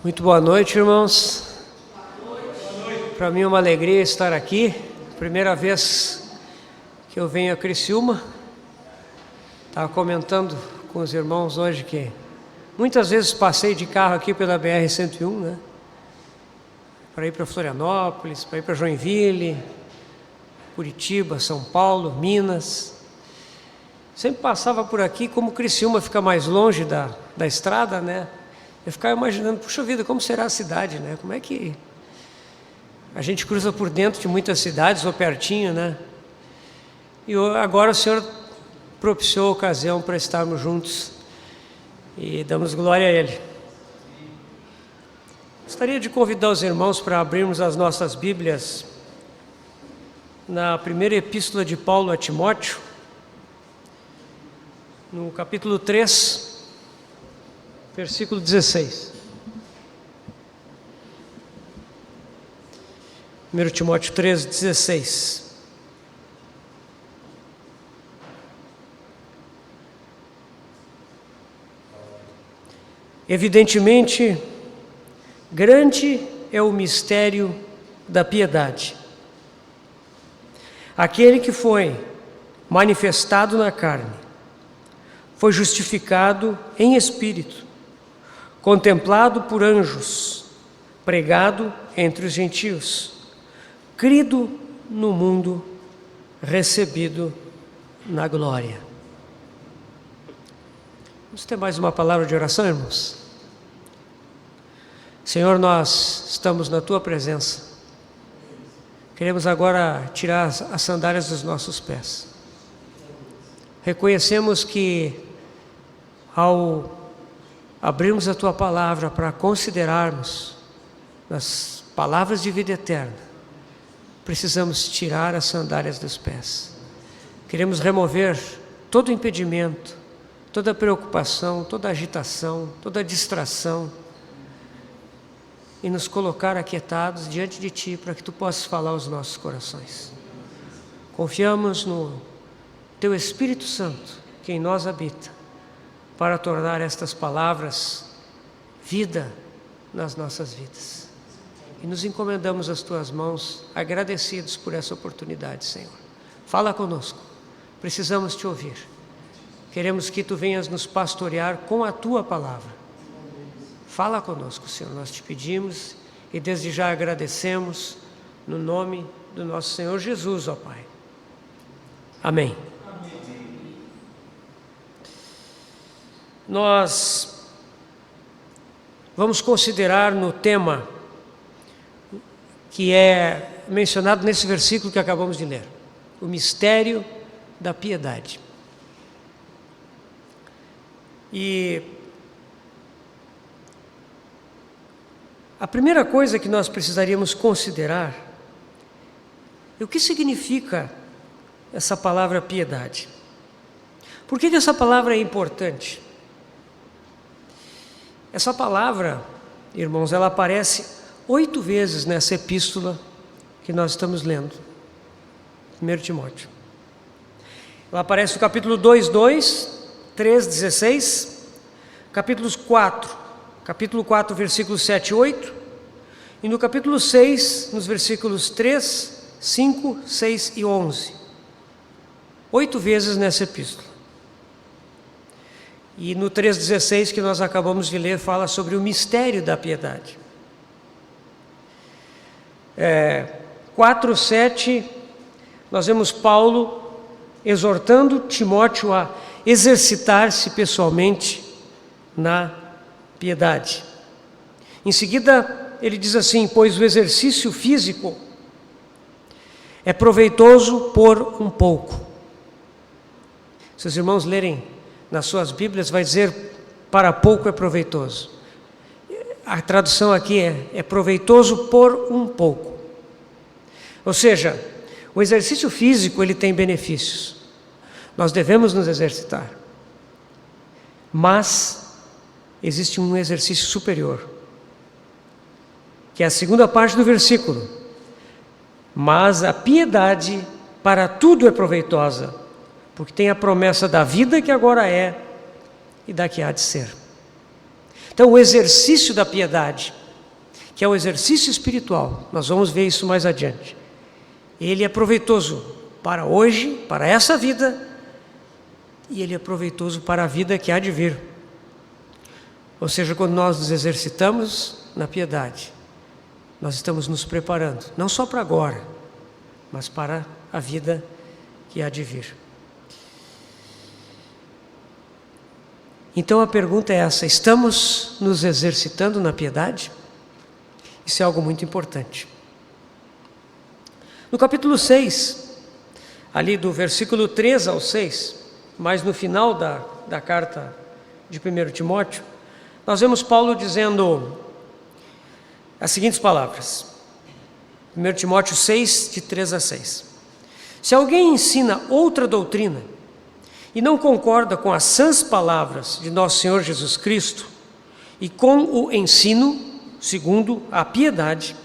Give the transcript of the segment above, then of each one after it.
Muito boa noite, irmãos. Para mim é uma alegria estar aqui. Primeira vez que eu venho a Criciúma. Estava comentando com os irmãos hoje que muitas vezes passei de carro aqui pela BR-101, né? Para ir para Florianópolis, para ir para Joinville, Curitiba, São Paulo, Minas. Sempre passava por aqui, como Criciúma fica mais longe da estrada, né? Eu ficava imaginando, puxa vida, como será a cidade, né? Como é que a gente cruza por dentro de muitas cidades ou pertinho, né? E agora o Senhor propiciou a ocasião para estarmos juntos e damos glória a Ele. Gostaria de convidar os irmãos para abrirmos as nossas Bíblias na primeira epístola de Paulo a Timóteo, no capítulo 3, versículo 16. 1 Timóteo 3, 16. Evidentemente, grande é o mistério da piedade. Aquele que foi manifestado na carne, foi justificado em espírito, contemplado por anjos, pregado entre os gentios, crido no mundo, recebido na glória. Vamos ter mais uma palavra de oração, irmãos? Senhor, nós estamos na Tua presença. Queremos agora tirar as sandálias dos nossos pés. Reconhecemos que ao abrirmos a Tua palavra para considerarmos as palavras de vida eterna, precisamos tirar as sandálias dos pés. Queremos remover todo impedimento, toda preocupação, toda agitação, toda distração e nos colocar aquietados diante de Ti para que Tu possas falar aos nossos corações. Confiamos no Teu Espírito Santo, que em nós habita, para tornar estas palavras vida nas nossas vidas. E nos encomendamos às Tuas mãos, agradecidos por essa oportunidade, Senhor. Fala conosco, precisamos Te ouvir. Queremos que Tu venhas nos pastorear com a Tua palavra. Fala conosco, Senhor, nós Te pedimos e desde já agradecemos no nome do nosso Senhor Jesus, ó Pai. Amém. Nós vamos considerar no tema que é mencionado nesse versículo que acabamos de ler, o mistério da piedade. E a primeira coisa que nós precisaríamos considerar é o que significa essa palavra piedade. Por que essa palavra é importante? Essa palavra, irmãos, ela aparece 8 vezes nessa epístola que nós estamos lendo, 1 Timóteo. Ela aparece no capítulo 2, 3, 16, capítulo 4, versículos 7 e 8, e no capítulo 6, nos versículos 3, 5, 6 e 11. 8 vezes nessa epístola. E no 3,16 que nós acabamos de ler, fala sobre o mistério da piedade. 4, 7, nós vemos Paulo exortando Timóteo a exercitar-se pessoalmente na piedade. Em seguida, ele diz assim: pois o exercício físico é proveitoso por um pouco. Se os irmãos lerem nas suas Bíblias, vai dizer para pouco é proveitoso. A tradução aqui é proveitoso por um pouco. Ou seja, o exercício físico ele tem benefícios. Nós devemos nos exercitar. Mas existe um exercício superior, que é a segunda parte do versículo. Mas a piedade para tudo é proveitosa, porque tem a promessa da vida que agora é e da que há de ser. Então, o exercício da piedade, que é o exercício espiritual, nós vamos ver isso mais adiante, ele é proveitoso para hoje, para essa vida, e ele é proveitoso para a vida que há de vir. Ou seja, quando nós nos exercitamos na piedade, nós estamos nos preparando, não só para agora, mas para a vida que há de vir. Então a pergunta é essa: estamos nos exercitando na piedade? Isso é algo muito importante. No capítulo 6, ali do versículo 3 ao 6, mas no final da carta de 1 Timóteo, nós vemos Paulo dizendo as seguintes palavras. 1 Timóteo 6, de 3 a 6. Se alguém ensina outra doutrina e não concorda com as sãs palavras de nosso Senhor Jesus Cristo e com o ensino segundo a piedade,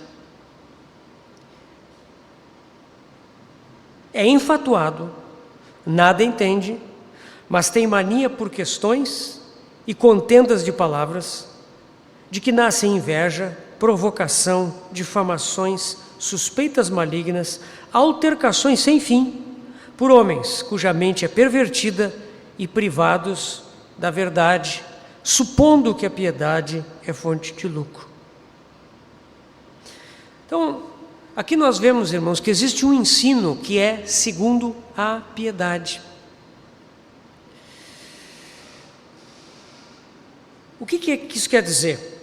é enfatuado, nada entende, mas tem mania por questões e contendas de palavras, de que nascem inveja, provocação, difamações, suspeitas malignas, altercações sem fim, por homens cuja mente é pervertida e privados da verdade, supondo que a piedade é fonte de lucro. Então, aqui nós vemos, irmãos, que existe um ensino que é segundo a piedade. O que isso quer dizer?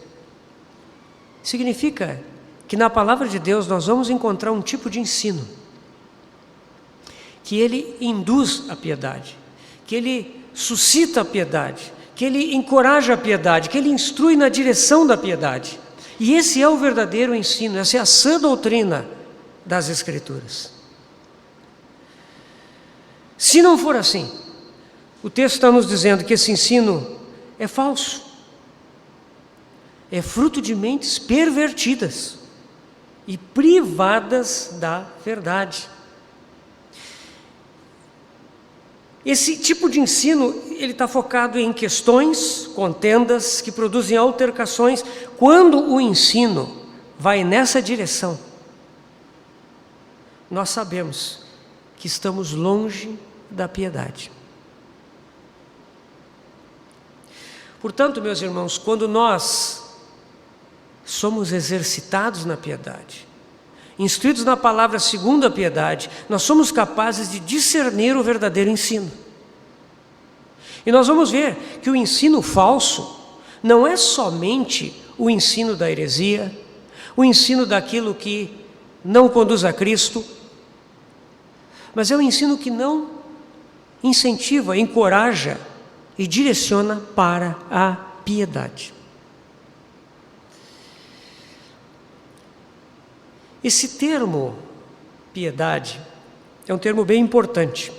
Significa que na palavra de Deus nós vamos encontrar um tipo de ensino que ele induz a piedade, que ele suscita a piedade, que ele encoraja a piedade, que ele instrui na direção da piedade. E esse é o verdadeiro ensino, essa é a sã doutrina das Escrituras. Se não for assim, o texto está nos dizendo que esse ensino é falso, é fruto de mentes pervertidas e privadas da verdade. Esse tipo de ensino, ele está focado em questões, contendas, que produzem altercações. Quando o ensino vai nessa direção, nós sabemos que estamos longe da piedade. Portanto, meus irmãos, quando nós somos exercitados na piedade, instruídos na palavra segundo a piedade, nós somos capazes de discernir o verdadeiro ensino. E nós vamos ver que o ensino falso não é somente o ensino da heresia, o ensino daquilo que não conduz a Cristo, mas é um ensino que não incentiva, encoraja e direciona para a piedade. Esse termo, piedade, é um termo bem importante.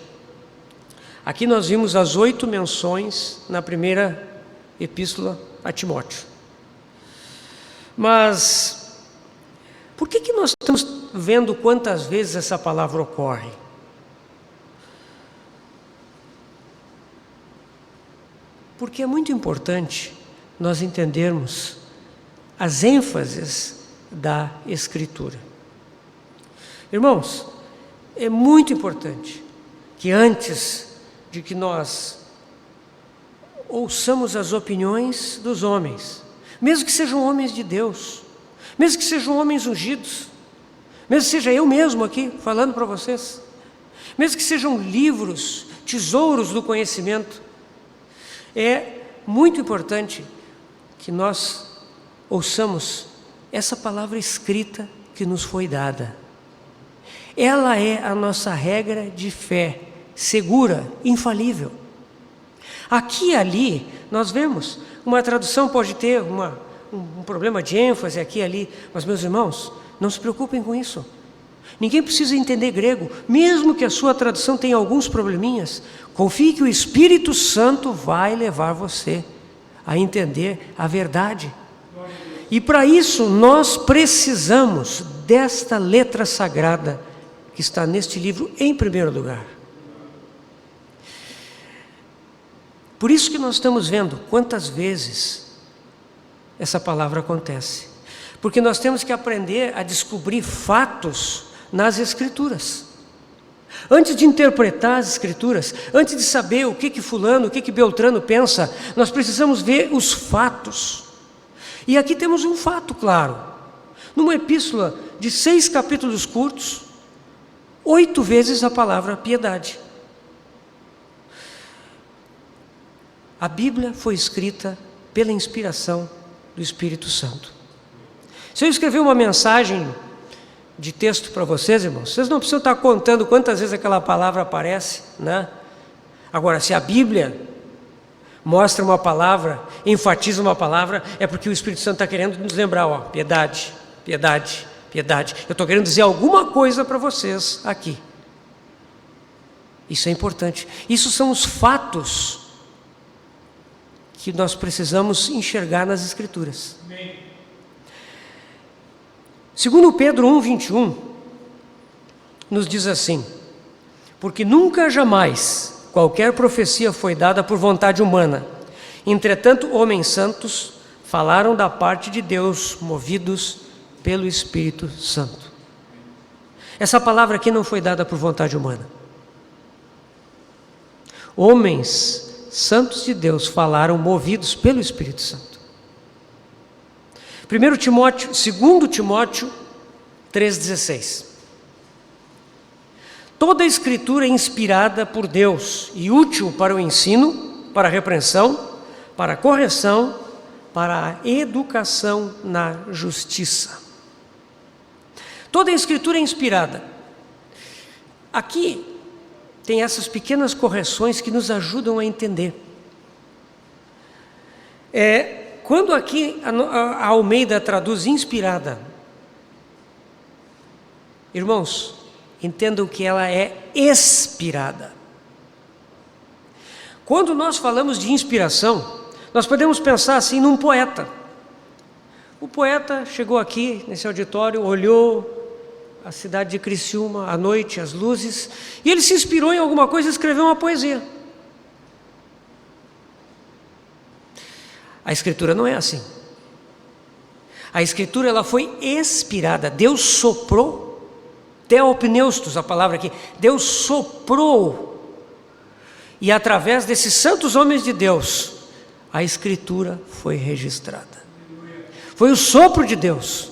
Aqui nós vimos as 8 menções na primeira epístola a Timóteo. Mas, por que nós estamos vendo quantas vezes essa palavra ocorre? Porque é muito importante nós entendermos as ênfases da Escritura. Irmãos, é muito importante que antes de que nós ouçamos as opiniões dos homens, mesmo que sejam homens de Deus, mesmo que sejam homens ungidos, mesmo que seja eu mesmo aqui falando para vocês, mesmo que sejam livros, tesouros do conhecimento, é muito importante que nós ouçamos essa palavra escrita que nos foi dada. Ela é a nossa regra de fé, segura, infalível. Aqui e ali, nós vemos, uma tradução pode ter um problema de ênfase aqui e ali, mas meus irmãos, não se preocupem com isso. Ninguém precisa entender grego, mesmo que a sua tradução tenha alguns probleminhas. Confie que o Espírito Santo vai levar você a entender a verdade. E para isso nós precisamos desta letra sagrada que está neste livro em primeiro lugar. Por isso que nós estamos vendo quantas vezes essa palavra acontece. Porque nós temos que aprender a descobrir fatos nas Escrituras. Antes de interpretar as Escrituras, antes de saber o que fulano, o que Beltrano pensa, nós precisamos ver os fatos. E aqui temos um fato claro. Numa epístola de 6 capítulos curtos, 8 vezes a palavra piedade. A Bíblia foi escrita pela inspiração do Espírito Santo. Se eu escrever uma mensagem de texto para vocês, irmãos, vocês não precisam estar contando quantas vezes aquela palavra aparece, né? Agora, se a Bíblia mostra uma palavra, enfatiza uma palavra, é porque o Espírito Santo está querendo nos lembrar, ó, piedade, piedade, piedade. Eu estou querendo dizer alguma coisa para vocês aqui. Isso é importante. Isso são os fatos que nós precisamos enxergar nas Escrituras. Amém. Segundo Pedro 1:21, nos diz assim: porque nunca jamais qualquer profecia foi dada por vontade humana. Entretanto, homens santos falaram da parte de Deus, movidos pelo Espírito Santo. Essa palavra aqui não foi dada por vontade humana. Homens santos de Deus falaram movidos pelo Espírito Santo. 2 Timóteo 3,16. Toda a Escritura é inspirada por Deus e útil para o ensino, para a repreensão, para a correção, para a educação na justiça. Toda a Escritura é inspirada. Aqui tem essas pequenas correções que nos ajudam a entender. Quando aqui a Almeida traduz inspirada, irmãos, entendam que ela é expirada. Quando nós falamos de inspiração, nós podemos pensar assim num poeta. O poeta chegou aqui nesse auditório, olhou a cidade de Criciúma, à noite, as luzes, e ele se inspirou em alguma coisa e escreveu uma poesia. A Escritura não é assim. A Escritura ela foi expirada. Deus soprou, theopneustos, a palavra aqui, Deus soprou, e através desses santos homens de Deus, a Escritura foi registrada. Foi o sopro de Deus.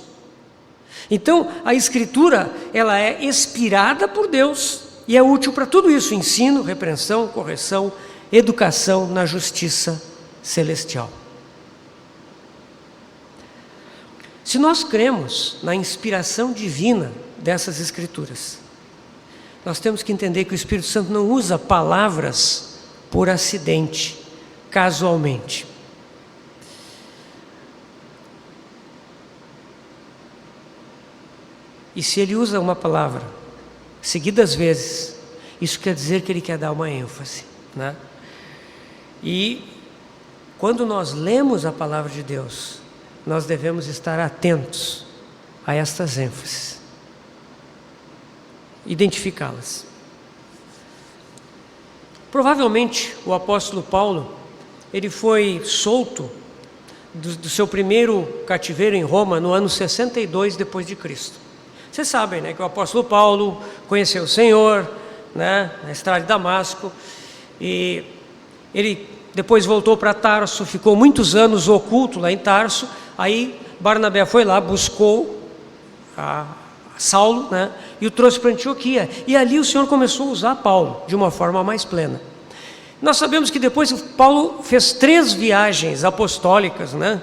Então, a Escritura, ela é inspirada por Deus e é útil para tudo isso: ensino, repreensão, correção, educação na justiça celestial. Se nós cremos na inspiração divina dessas Escrituras, nós temos que entender que o Espírito Santo não usa palavras por acidente, casualmente. E se ele usa uma palavra seguidas vezes, isso quer dizer que ele quer dar uma ênfase, né? E quando nós lemos a palavra de Deus, nós devemos estar atentos a estas ênfases, identificá-las. Provavelmente o apóstolo Paulo, ele foi solto do seu primeiro cativeiro em Roma no ano 62 depois de Cristo. Vocês sabem, né, que o apóstolo Paulo conheceu o Senhor, né, na estrada de Damasco, e ele depois voltou para Tarso, ficou muitos anos oculto lá em Tarso. Aí Barnabé foi lá, buscou a Saulo, né, e o trouxe para Antioquia, e ali o Senhor começou a usar Paulo de uma forma mais plena. Nós sabemos que depois Paulo fez 3 viagens apostólicas, né?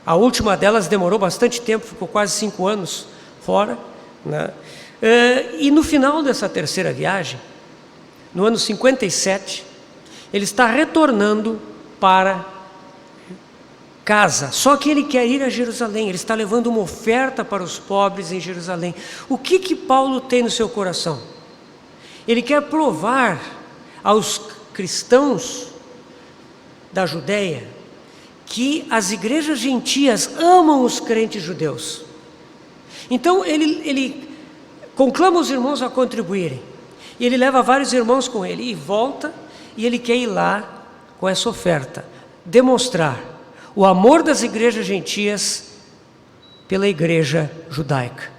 A última delas demorou bastante tempo, ficou quase 5 anos fora, né? E no final dessa terceira viagem, no ano 57, ele está retornando para casa, só que ele quer ir a Jerusalém, ele está levando uma oferta para os pobres em Jerusalém. O que Paulo tem no seu coração? Ele quer provar aos cristãos da Judéia que as igrejas gentias amam os crentes judeus. Então ele conclama os irmãos a contribuírem, e ele leva vários irmãos com ele, e volta, e ele quer ir lá com essa oferta, demonstrar o amor das igrejas gentias pela igreja judaica.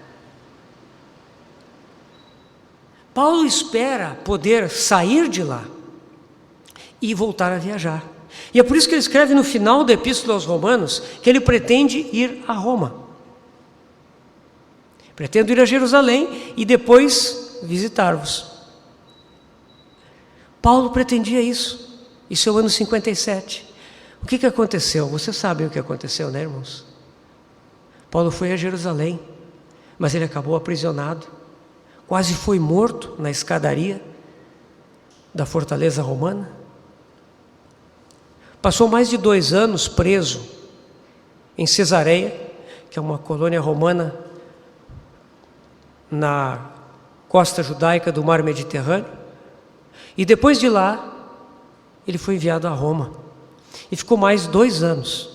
Paulo espera poder sair de lá e voltar a viajar. E é por isso que ele escreve no final da Epístola aos Romanos que ele pretende ir a Roma. Pretendo ir a Jerusalém e depois visitar-vos. Paulo pretendia isso. Isso é o ano 57. O que aconteceu? Vocês sabem o que aconteceu, né, irmãos? Paulo foi a Jerusalém, mas ele acabou aprisionado. Quase foi morto na escadaria da fortaleza romana. Passou mais de 2 anos preso em Cesareia, que é uma colônia romana na costa judaica do mar Mediterrâneo. E depois de lá, ele foi enviado a Roma. E ficou mais 2 anos.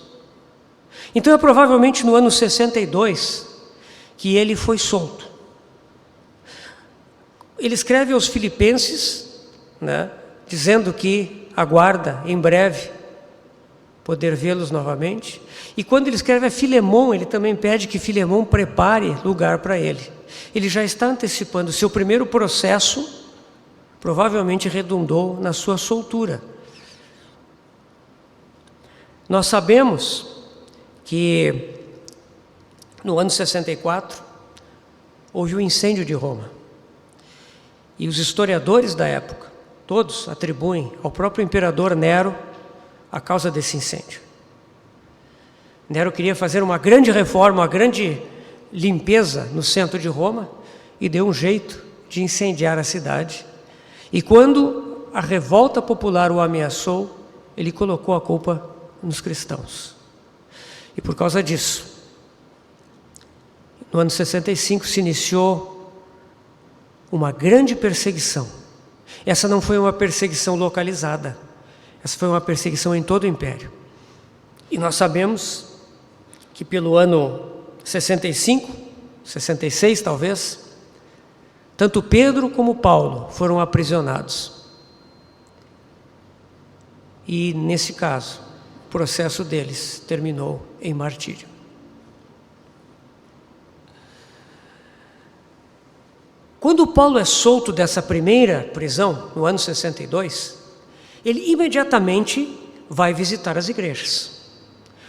Então é provavelmente no ano 62 que ele foi solto. Ele escreve aos Filipenses, né, dizendo que aguarda em breve poder vê-los novamente. E quando ele escreve a Filemon, ele também pede que Filemon prepare lugar para ele. Ele já está antecipando. Seu primeiro processo provavelmente redundou na sua soltura. Nós sabemos que no ano 64 houve o incêndio de Roma. E os historiadores da época, todos atribuem ao próprio imperador Nero a causa desse incêndio. Nero queria fazer uma grande reforma, uma grande limpeza no centro de Roma e deu um jeito de incendiar a cidade. E quando a revolta popular o ameaçou, ele colocou a culpa nos cristãos. E por causa disso, no ano 65 se iniciou uma grande perseguição. Essa não foi uma perseguição localizada, essa foi uma perseguição em todo o império. E nós sabemos que pelo ano 65, 66 talvez, tanto Pedro como Paulo foram aprisionados. E nesse caso, o processo deles terminou em martírio. Quando Paulo é solto dessa primeira prisão, no ano 62, ele imediatamente vai visitar as igrejas.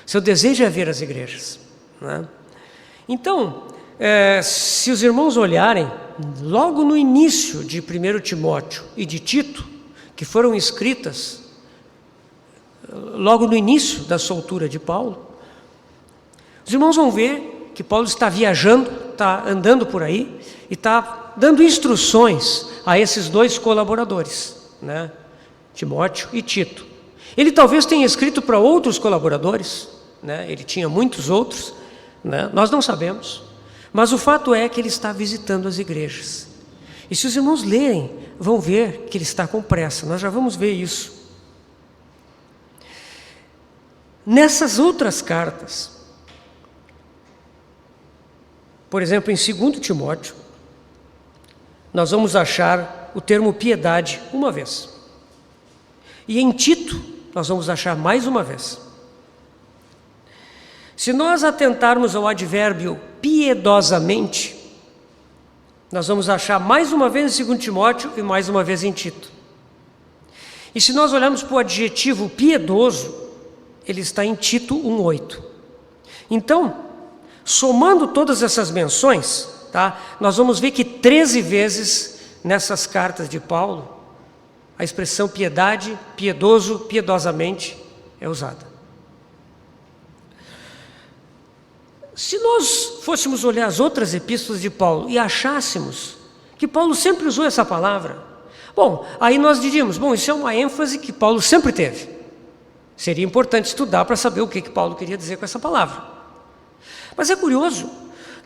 Seu desejo é ver as igrejas, né? Então, se os irmãos olharem, logo no início de 1 Timóteo e de Tito, que foram escritas logo no início da soltura de Paulo, os irmãos vão ver que Paulo está viajando, está andando por aí e está dando instruções a esses 2 colaboradores, né? Timóteo e Tito. Ele talvez tenha escrito para outros colaboradores, né? Ele tinha muitos outros, né? Nós não sabemos, mas o fato é que ele está visitando as igrejas. E se os irmãos lerem, vão ver que ele está com pressa. Nós já vamos ver isso. Nessas outras cartas, por exemplo, em 2 Timóteo, nós vamos achar o termo piedade uma vez. E em Tito, nós vamos achar mais uma vez. Se nós atentarmos ao advérbio piedosamente, nós vamos achar mais uma vez em 2 Timóteo e mais uma vez em Tito. E se nós olharmos para o adjetivo piedoso, ele está em Tito 1:8. Então, somando todas essas menções, tá, nós vamos ver que 13 vezes nessas cartas de Paulo, a expressão piedade, piedoso, piedosamente é usada. Se nós fôssemos olhar as outras epístolas de Paulo e achássemos que Paulo sempre usou essa palavra, bom, aí nós diríamos, bom, isso é uma ênfase que Paulo sempre teve. Seria importante estudar para saber o que Paulo queria dizer com essa palavra. Mas é curioso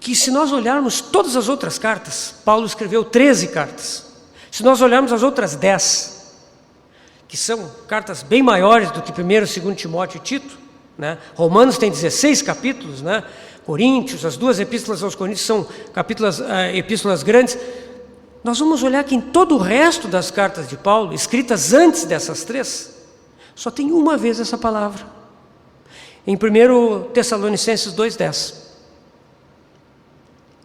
que se nós olharmos todas as outras cartas, Paulo escreveu 13 cartas. Se nós olharmos as outras 10, que são cartas bem maiores do que 1º, 2º Timóteo e Tito, né? Romanos tem 16 capítulos, né? Coríntios, as 2 epístolas aos Coríntios são epístolas grandes. Nós vamos olhar que em todo o resto das cartas de Paulo, escritas antes dessas 3, só tem uma vez essa palavra. em 1 Tessalonicenses 2,10.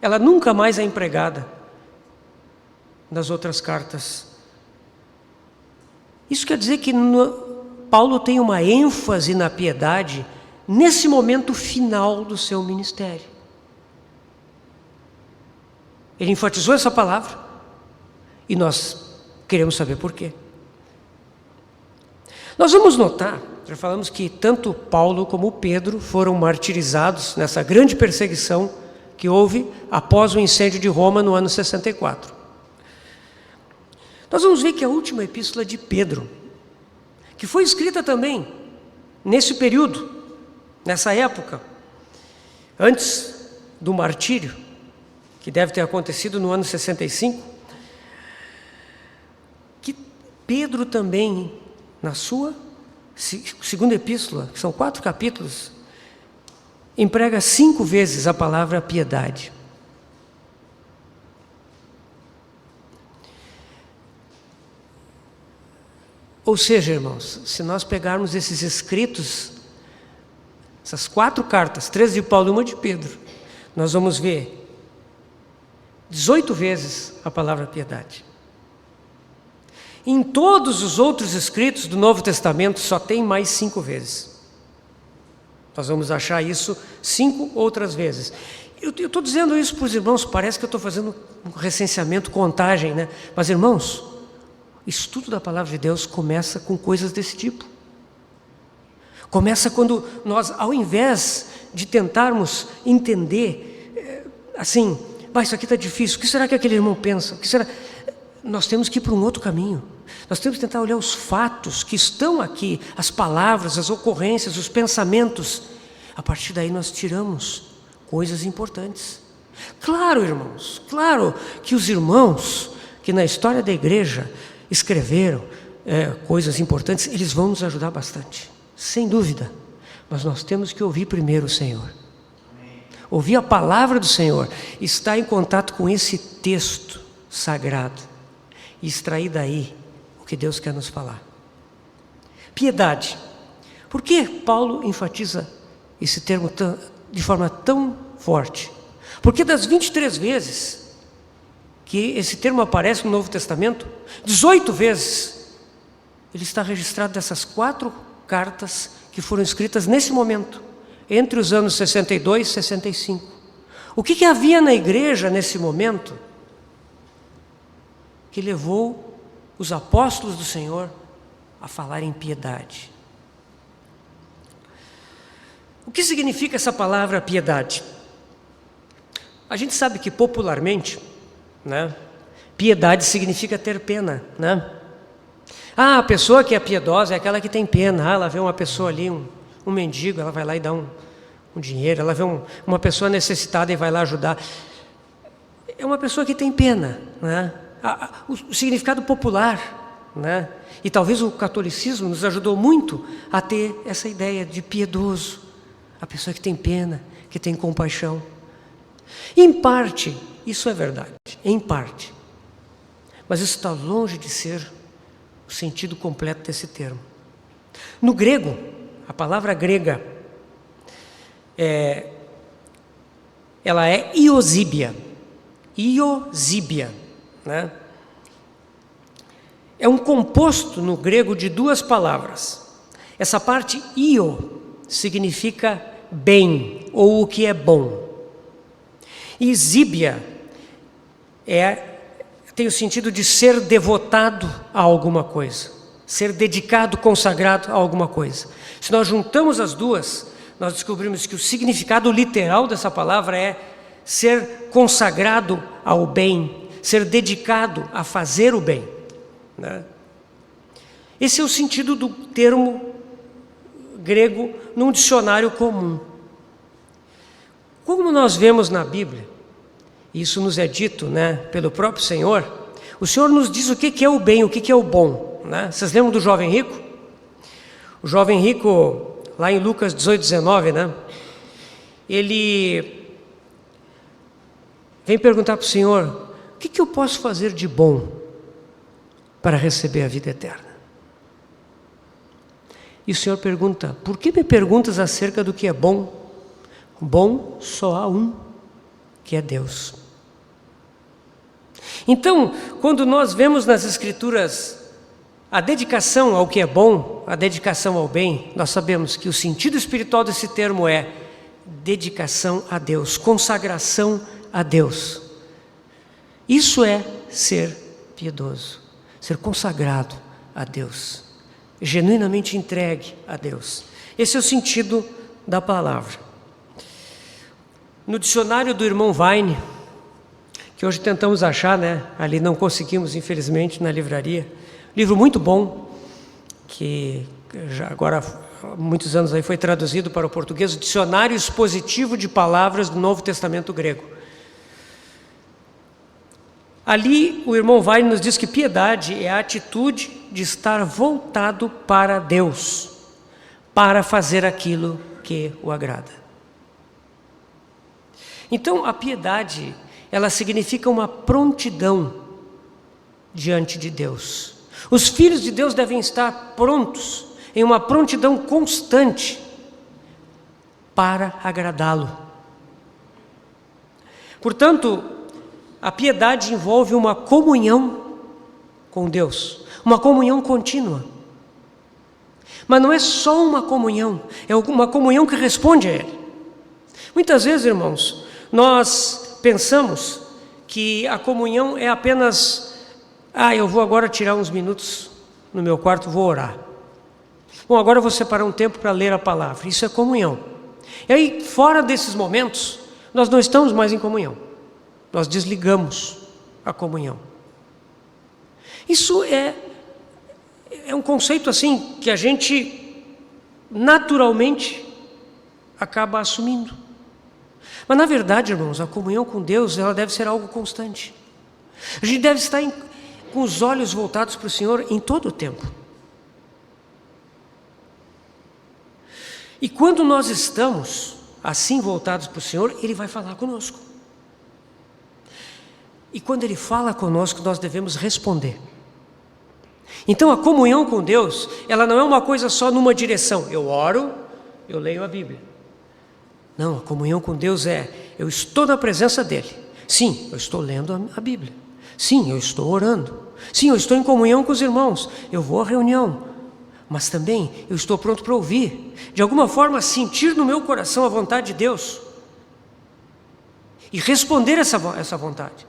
Ela nunca mais é empregada nas outras cartas. Isso quer dizer que Paulo tem uma ênfase na piedade nesse momento final do seu ministério. Ele enfatizou essa palavra e nós queremos saber por quê. Nós vamos notar, já falamos que tanto Paulo como Pedro foram martirizados nessa grande perseguição que houve após o incêndio de Roma no ano 64. Nós vamos ver que a última epístola de Pedro, que foi escrita também nesse período, nessa época, antes do martírio, que deve ter acontecido no ano 65, que Pedro também, na sua segunda epístola, que são 4 capítulos, emprega 5 vezes a palavra piedade. Ou seja, irmãos, se nós pegarmos esses escritos, essas 4 cartas, 3 de Paulo e 1 de Pedro, nós vamos ver 18 vezes a palavra piedade. Em todos os outros escritos do Novo Testamento só tem mais 5 vezes. Nós vamos achar isso 5 outras vezes. Eu estou dizendo isso para os irmãos, parece que eu estou fazendo um recenseamento, contagem, né? Mas, irmãos, o estudo da palavra de Deus começa com coisas desse tipo. Começa quando nós, ao invés de tentarmos entender, assim, isso aqui está difícil, o que será que aquele irmão pensa? O que será? Nós temos que ir para um outro caminho. Nós temos que tentar olhar os fatos que estão aqui, as palavras, as ocorrências, os pensamentos. A partir daí nós tiramos coisas importantes. Claro, irmãos, claro que os irmãos que na história da igreja escreveram coisas importantes, eles vão nos ajudar bastante, sem dúvida. Mas nós temos que ouvir primeiro o Senhor. Ouvir a palavra do Senhor, estar em contato com esse texto sagrado e extrair daí o que Deus quer nos falar. Piedade. Por que Paulo enfatiza esse termo de forma tão forte? Porque das 23 vezes que esse termo aparece no Novo Testamento, 18 vezes ele está registrado nessas 4 cartas que foram escritas nesse momento, entre os anos 62 e 65. O que havia na igreja nesse momento que levou os apóstolos do Senhor a falar em piedade? O que significa essa palavra piedade? A gente sabe que popularmente, né, piedade significa ter pena, né? A pessoa que é piedosa é aquela que tem pena. Ela vê uma pessoa ali, um mendigo, ela vai lá e dá um dinheiro. Ela vê uma pessoa necessitada e vai lá ajudar. É uma pessoa que tem pena, né? O significado popular, né? E talvez o catolicismo nos ajudou muito a ter essa ideia de piedoso. A pessoa que tem pena, que tem compaixão. Em parte, isso é verdade, em parte. Mas isso está longe de ser o sentido completo desse termo. No grego, a palavra grega, ela é iosíbia. Iosíbia, né? É um composto no grego de 2 palavras. Essa parte io significa bem, ou o que é bom. E zíbia tem o sentido de ser devotado a alguma coisa, ser dedicado, consagrado a alguma coisa. Se nós juntamos as duas, nós descobrimos que o significado literal dessa palavra é ser consagrado ao bem, ser dedicado a fazer o bem, né? Esse é o sentido do termo grego num dicionário comum. Como nós vemos na Bíblia, isso nos é dito, né, pelo próprio Senhor, o Senhor nos diz o que é o bem, o que é o bom, né? Vocês lembram do jovem rico? O jovem rico, lá em Lucas 18, 19, né? Ele vem perguntar para o Senhor: o que eu posso fazer de bom para receber a vida eterna? E o Senhor pergunta: por que me perguntas acerca do que é bom? Bom só há um, que é Deus. Então, quando nós vemos nas Escrituras a dedicação ao que é bom, a dedicação ao bem, nós sabemos que o sentido espiritual desse termo é dedicação a Deus, consagração a Deus. Isso é ser piedoso, ser consagrado a Deus, genuinamente entregue a Deus. Esse é o sentido da palavra. No dicionário do irmão Vine, que hoje tentamos achar, ali não conseguimos, infelizmente, na livraria, livro muito bom, que já agora há muitos anos aí foi traduzido para o português, o Dicionário Expositivo de Palavras do Novo Testamento Grego. Ali o irmão Vine nos diz que piedade é a atitude de estar voltado para Deus, para fazer aquilo que o agrada. Então a piedade, ela significa uma prontidão diante de Deus. Os filhos de Deus devem estar prontos, em uma prontidão constante para agradá-lo. Portanto, a piedade envolve uma comunhão com Deus, uma comunhão contínua. Mas não é só uma comunhão, é uma comunhão que responde a Ele. Muitas vezes, irmãos, nós pensamos que a comunhão é apenas: eu vou agora tirar uns minutos no meu quarto, vou orar. Bom, agora eu vou separar um tempo para ler a palavra. Isso é comunhão. E aí, fora desses momentos, nós não estamos mais em comunhão. Nós desligamos a comunhão. Isso é um conceito assim que a gente naturalmente acaba assumindo. Mas na verdade, irmãos, a comunhão com Deus, ela deve ser algo constante. A gente deve estar com os olhos voltados para o Senhor em todo o tempo. E quando nós estamos assim voltados para o Senhor, Ele vai falar conosco. E quando Ele fala conosco, nós devemos responder. Então a comunhão com Deus, ela não é uma coisa só numa direção. Eu oro, eu leio a Bíblia. Não, a comunhão com Deus eu estou na presença dEle. Sim, eu estou lendo a Bíblia. Sim, eu estou orando. Sim, eu estou em comunhão com os irmãos. Eu vou à reunião. Mas também eu estou pronto para ouvir. De alguma forma, sentir no meu coração a vontade de Deus. E responder essa vontade.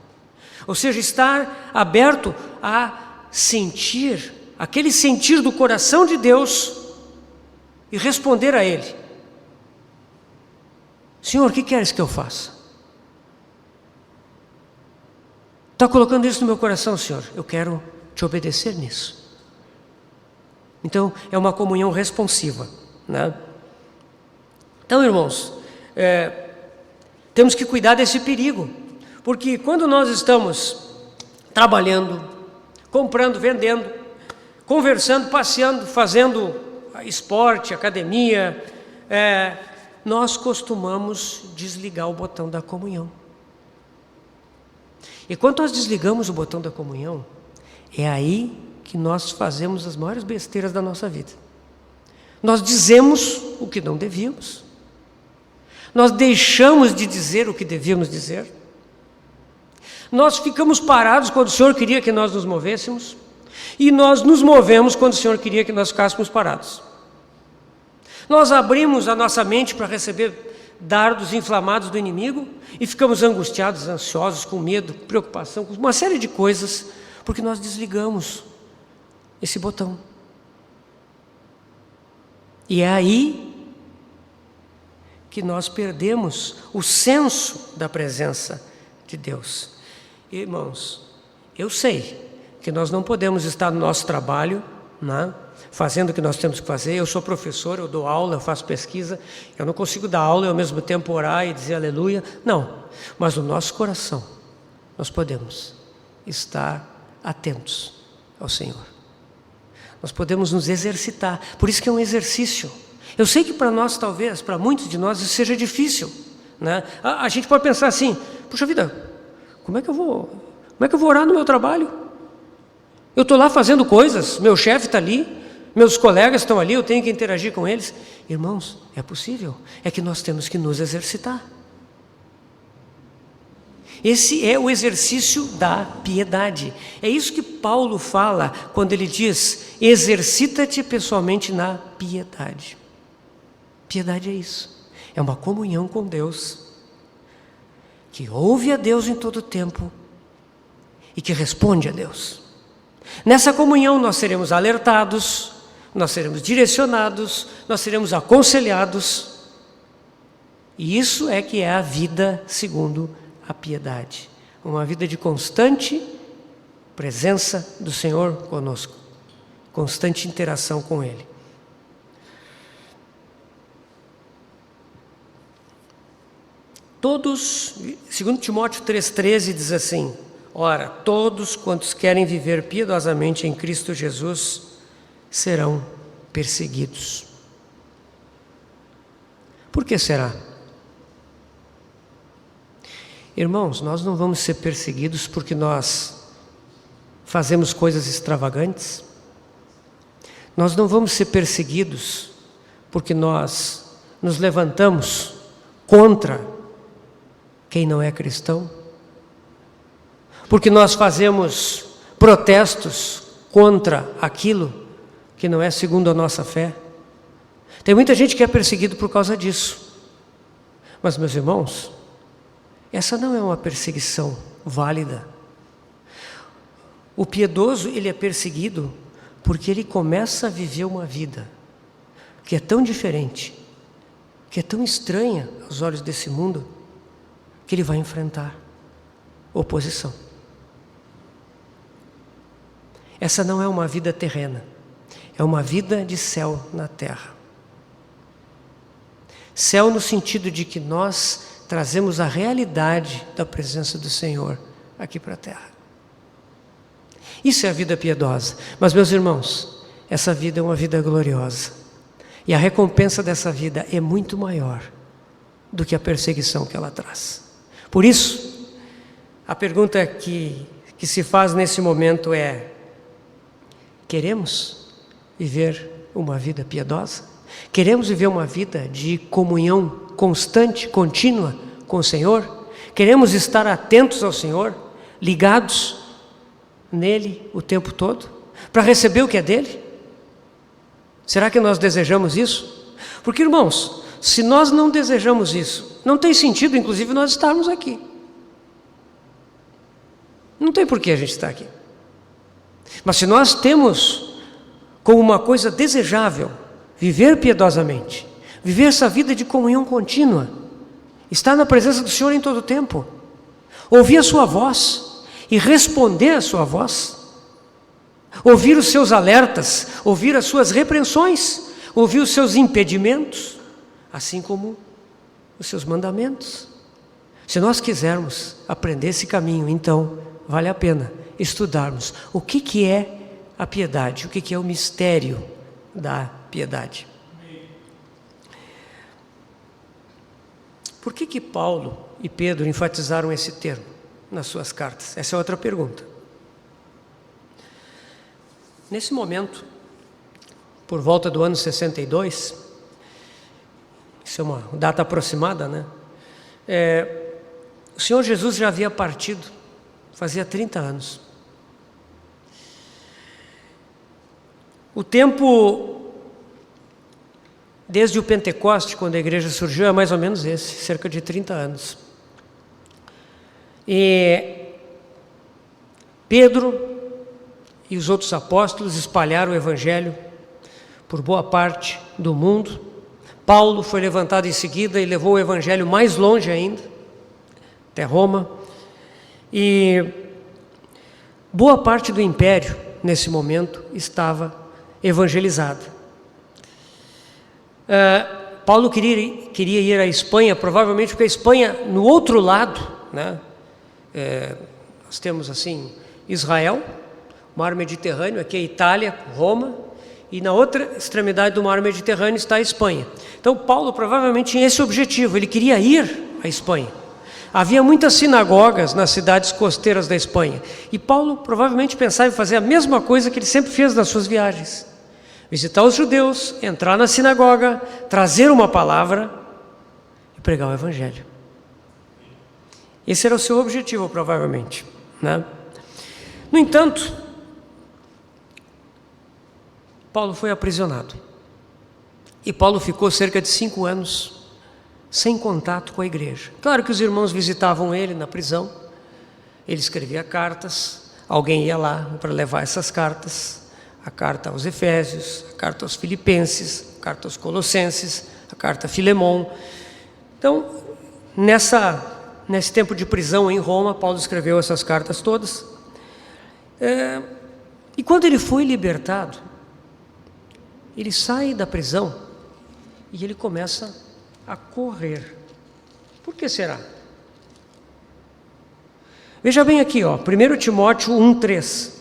Ou seja, estar aberto a sentir, aquele sentir do coração de Deus e responder a Ele. Senhor, o que queres que eu faça? Está colocando isso no meu coração, Senhor. Eu quero te obedecer nisso. Então, é uma comunhão responsiva, Então, irmãos, temos que cuidar desse perigo. Porque quando nós estamos trabalhando, comprando, vendendo, conversando, passeando, fazendo esporte, academia, nós costumamos desligar o botão da comunhão. E quando nós desligamos o botão da comunhão, é aí que nós fazemos as maiores besteiras da nossa vida. Nós dizemos o que não devíamos. Nós deixamos de dizer o que devíamos dizer. Nós ficamos parados quando o Senhor queria que nós nos movêssemos. E nós nos movemos quando o Senhor queria que nós ficássemos parados. Nós abrimos a nossa mente para receber dardos inflamados do inimigo e ficamos angustiados, ansiosos, com medo, preocupação, com uma série de coisas, porque nós desligamos esse botão. E é aí que nós perdemos o senso da presença de Deus. Irmãos, eu sei que nós não podemos estar no nosso trabalho, fazendo o que nós temos que fazer. Eu sou professor, eu dou aula, eu faço pesquisa, eu não consigo dar aula e ao mesmo tempo orar e dizer aleluia. Não, mas no nosso coração nós podemos estar atentos ao Senhor. Nós podemos nos exercitar, por isso que é um exercício. Eu sei que para nós, talvez, para muitos de nós, isso seja difícil, A gente pode pensar assim: puxa vida, como é que eu vou orar no meu trabalho? Eu estou lá fazendo coisas, meu chefe está ali, Meus colegas estão ali, eu tenho que interagir com eles. Irmãos, é possível. É que nós temos que nos exercitar. Esse é o exercício da piedade. É isso que Paulo fala quando ele diz: exercita-te pessoalmente na piedade. Piedade é isso. É uma comunhão com Deus, que ouve a Deus em todo tempo e que responde a Deus. Nessa comunhão nós seremos alertados, nós seremos direcionados, nós seremos aconselhados. E isso é que é a vida segundo a piedade. Uma vida de constante presença do Senhor conosco, constante interação com Ele. Todos, 2 Timóteo 3,13 diz assim: ora, todos quantos querem viver piedosamente em Cristo Jesus serão perseguidos. Por que será? Irmãos, nós não vamos ser perseguidos porque nós fazemos coisas extravagantes. Nós não vamos ser perseguidos porque nós nos levantamos contra quem não é cristão. Porque nós fazemos protestos contra aquilo que não é segundo a nossa fé. Tem muita gente que é perseguido por causa disso. Mas, meus irmãos, essa não é uma perseguição válida. O piedoso, ele é perseguido porque ele começa a viver uma vida que é tão diferente, que é tão estranha aos olhos desse mundo, que ele vai enfrentar oposição. Essa não é uma vida terrena, é uma vida de céu na terra. Céu no sentido de que nós trazemos a realidade da presença do Senhor aqui para a terra. Isso é a vida piedosa. Mas, meus irmãos, essa vida é uma vida gloriosa. E a recompensa dessa vida é muito maior do que a perseguição que ela traz. Por isso, a pergunta que se faz nesse momento é: queremos viver uma vida piedosa? Queremos viver uma vida de comunhão constante, contínua com o Senhor? Queremos estar atentos ao Senhor, ligados nele o tempo todo, para receber o que é dele? Será que nós desejamos isso? Porque, irmãos, se nós não desejamos isso, não tem sentido, inclusive, nós estarmos aqui. Não tem por que a gente estar aqui. Mas se nós temos como uma coisa desejável viver piedosamente, viver essa vida de comunhão contínua, estar na presença do Senhor em todo o tempo, ouvir a sua voz e responder à sua voz, ouvir os seus alertas, ouvir as suas repreensões, ouvir os seus impedimentos, assim como os seus mandamentos. Se nós quisermos aprender esse caminho, então vale a pena estudarmos o que é a piedade, o que é o mistério da piedade. Por que Paulo e Pedro enfatizaram esse termo nas suas cartas? Essa é outra pergunta. Nesse momento, por volta do ano 62, isso é uma data aproximada, né? O Senhor Jesus já havia partido, fazia 30 anos. O tempo, desde o Pentecoste, quando a igreja surgiu, é mais ou menos esse, cerca de 30 anos. E Pedro e os outros apóstolos espalharam o evangelho por boa parte do mundo. Paulo foi levantado em seguida e levou o evangelho mais longe ainda, até Roma. E boa parte do império, nesse momento, estava evangelizada. Paulo queria ir à Espanha, provavelmente porque a Espanha, no outro lado, né, nós temos assim Israel, Mar Mediterrâneo, aqui é Itália, Roma, e na outra extremidade do Mar Mediterrâneo está a Espanha. Então Paulo provavelmente tinha esse objetivo, ele queria ir à Espanha. Havia muitas sinagogas nas cidades costeiras da Espanha, e Paulo provavelmente pensava em fazer a mesma coisa que ele sempre fez nas suas viagens: Visitar os judeus, entrar na sinagoga, trazer uma palavra e pregar o Evangelho. Esse era o seu objetivo, provavelmente, né? No entanto, Paulo foi aprisionado. E Paulo ficou cerca de 5 anos sem contato com a igreja. Claro que os irmãos visitavam ele na prisão, ele escrevia cartas, alguém ia lá para levar essas cartas, a carta aos Efésios, a carta aos Filipenses, a carta aos Colossenses, a carta a Filemon. Então, nesse tempo de prisão em Roma, Paulo escreveu essas cartas todas. E quando ele foi libertado, ele sai da prisão e ele começa a correr. Por que será? Veja bem aqui, 1 Timóteo 1,3.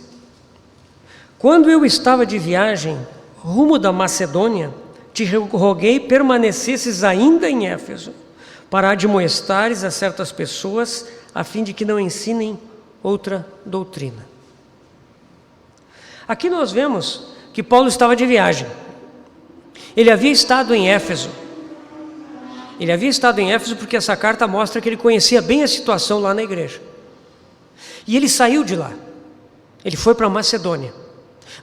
Quando eu estava de viagem, rumo da Macedônia, te roguei permanecesses ainda em Éfeso, para admoestares a certas pessoas, a fim de que não ensinem outra doutrina. Aqui nós vemos que Paulo estava de viagem. Ele havia estado em Éfeso. Ele havia estado em Éfeso porque essa carta mostra que ele conhecia bem a situação lá na igreja. E ele saiu de lá. Ele foi para Macedônia.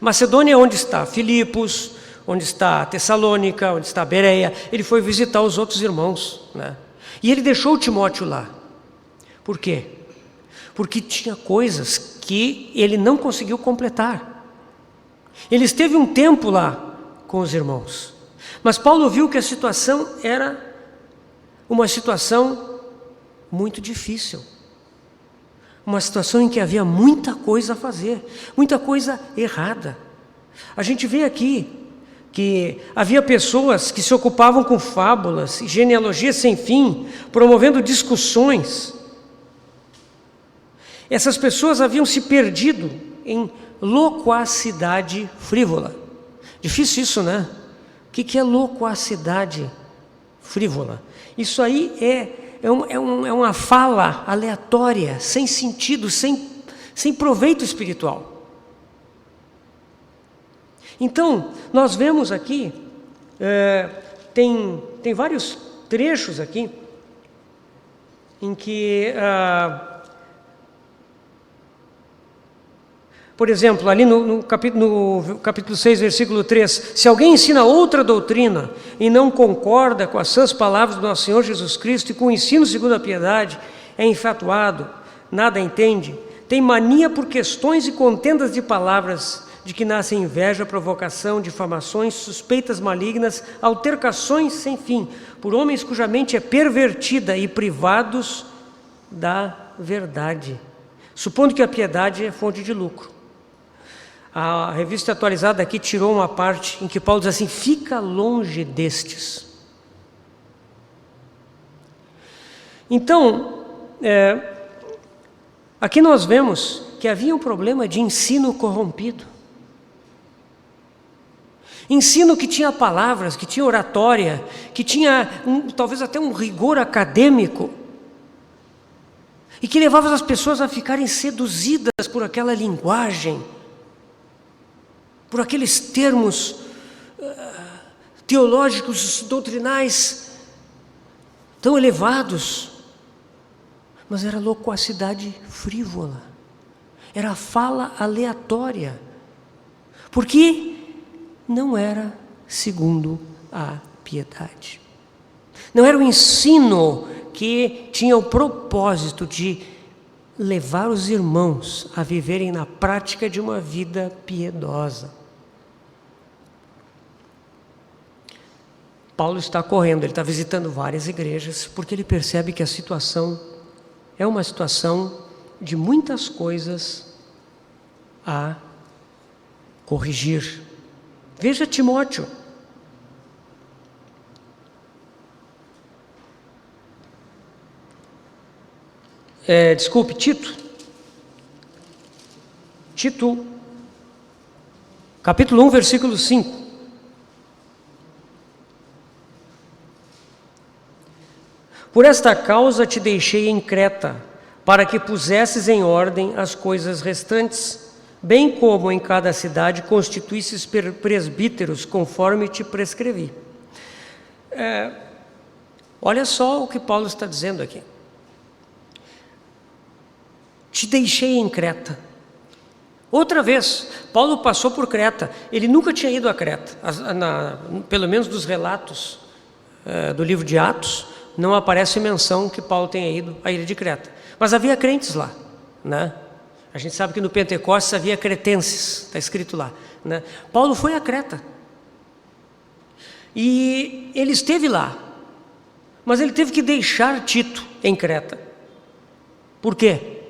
Macedônia é onde está Filipos, onde está Tessalônica, onde está Bereia. Ele foi visitar os outros irmãos, né? E ele deixou Timóteo lá. Por quê? Porque tinha coisas que ele não conseguiu completar. Ele esteve um tempo lá com os irmãos. Mas Paulo viu que a situação era uma situação muito difícil. Uma situação em que havia muita coisa a fazer, muita coisa errada. A gente vê aqui que havia pessoas que se ocupavam com fábulas e genealogias sem fim, promovendo discussões. Essas pessoas haviam se perdido em loquacidade frívola. Difícil isso, né? O que é loquacidade frívola? Isso aí é uma fala aleatória, sem sentido, sem proveito espiritual. Então, nós vemos aqui, tem vários trechos aqui, em que, por exemplo, ali no capítulo 6, versículo 3, se alguém ensina outra doutrina e não concorda com as sãs palavras do nosso Senhor Jesus Cristo e com o ensino segundo a piedade, é infatuado, nada entende, tem mania por questões e contendas de palavras, de que nascem inveja, provocação, difamações, suspeitas malignas, altercações sem fim, por homens cuja mente é pervertida e privados da verdade, supondo que a piedade é fonte de lucro. A revista atualizada aqui tirou uma parte em que Paulo diz assim: fica longe destes. Então, aqui nós vemos que havia um problema de ensino corrompido. Ensino que tinha palavras, que tinha oratória, que tinha talvez até um rigor acadêmico, e que levava as pessoas a ficarem seduzidas por aquela linguagem, por aqueles termos teológicos, doutrinais tão elevados, mas era loquacidade frívola, era fala aleatória, porque não era segundo a piedade. Não era o ensino que tinha o propósito de levar os irmãos a viverem na prática de uma vida piedosa. Paulo está correndo, ele está visitando várias igrejas, porque ele percebe que a situação é uma situação de muitas coisas a corrigir. Veja Timóteo. Tito. Tito, capítulo 1, versículo 5. Por esta causa te deixei em Creta, para que pusesses em ordem as coisas restantes, bem como em cada cidade constituísse presbíteros, conforme te prescrevi. Olha só o que Paulo está dizendo aqui. Te deixei em Creta. Outra vez, Paulo passou por Creta. Ele nunca tinha ido a Creta. Pelo menos dos relatos do livro de Atos, não aparece menção que Paulo tenha ido à ilha de Creta. Mas havia crentes lá, né? A gente sabe que no Pentecostes havia cretenses, está escrito lá, né? Paulo foi a Creta. E ele esteve lá. Mas ele teve que deixar Tito em Creta. Por quê?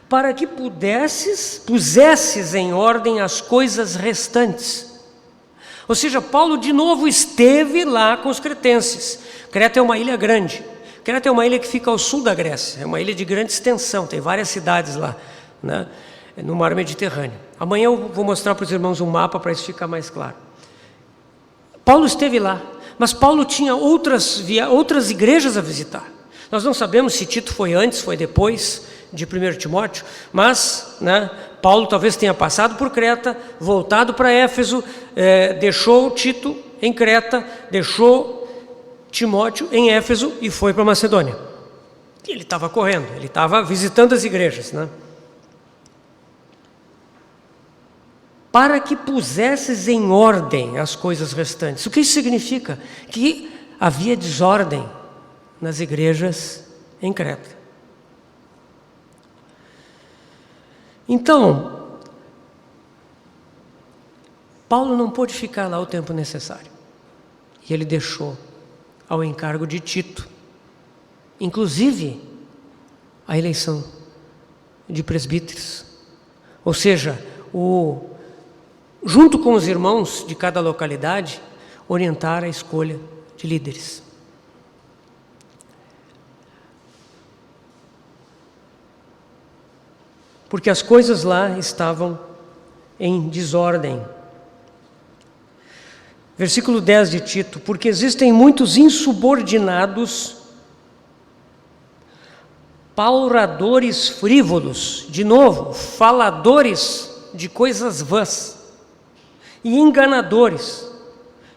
Para que pusesses em ordem as coisas restantes. Ou seja, Paulo de novo esteve lá com os cretenses. Creta é uma ilha grande. Creta é uma ilha que fica ao sul da Grécia. É uma ilha de grande extensão, tem várias cidades lá, né? No mar Mediterrâneo. Amanhã eu vou mostrar para os irmãos um mapa para isso ficar mais claro. Paulo esteve lá, mas Paulo tinha outras igrejas a visitar. Nós não sabemos se Tito foi antes, foi depois de 1 Timóteo, mas, né, Paulo talvez tenha passado por Creta, voltado para Éfeso, deixou Tito em Creta, deixou Timóteo em Éfeso e foi para Macedônia. E ele estava correndo, ele estava visitando as igrejas, né? Para que pusesses em ordem as coisas restantes. O que isso significa? Que havia desordem nas igrejas em Creta. Então, Paulo não pôde ficar lá o tempo necessário. E ele deixou ao encargo de Tito, inclusive a eleição de presbíteros. Ou seja, junto com os irmãos de cada localidade, orientar a escolha de líderes. Porque as coisas lá estavam em desordem. Versículo 10 de Tito: porque existem muitos insubordinados, pauradores frívolos, de novo, faladores de coisas vãs, e enganadores,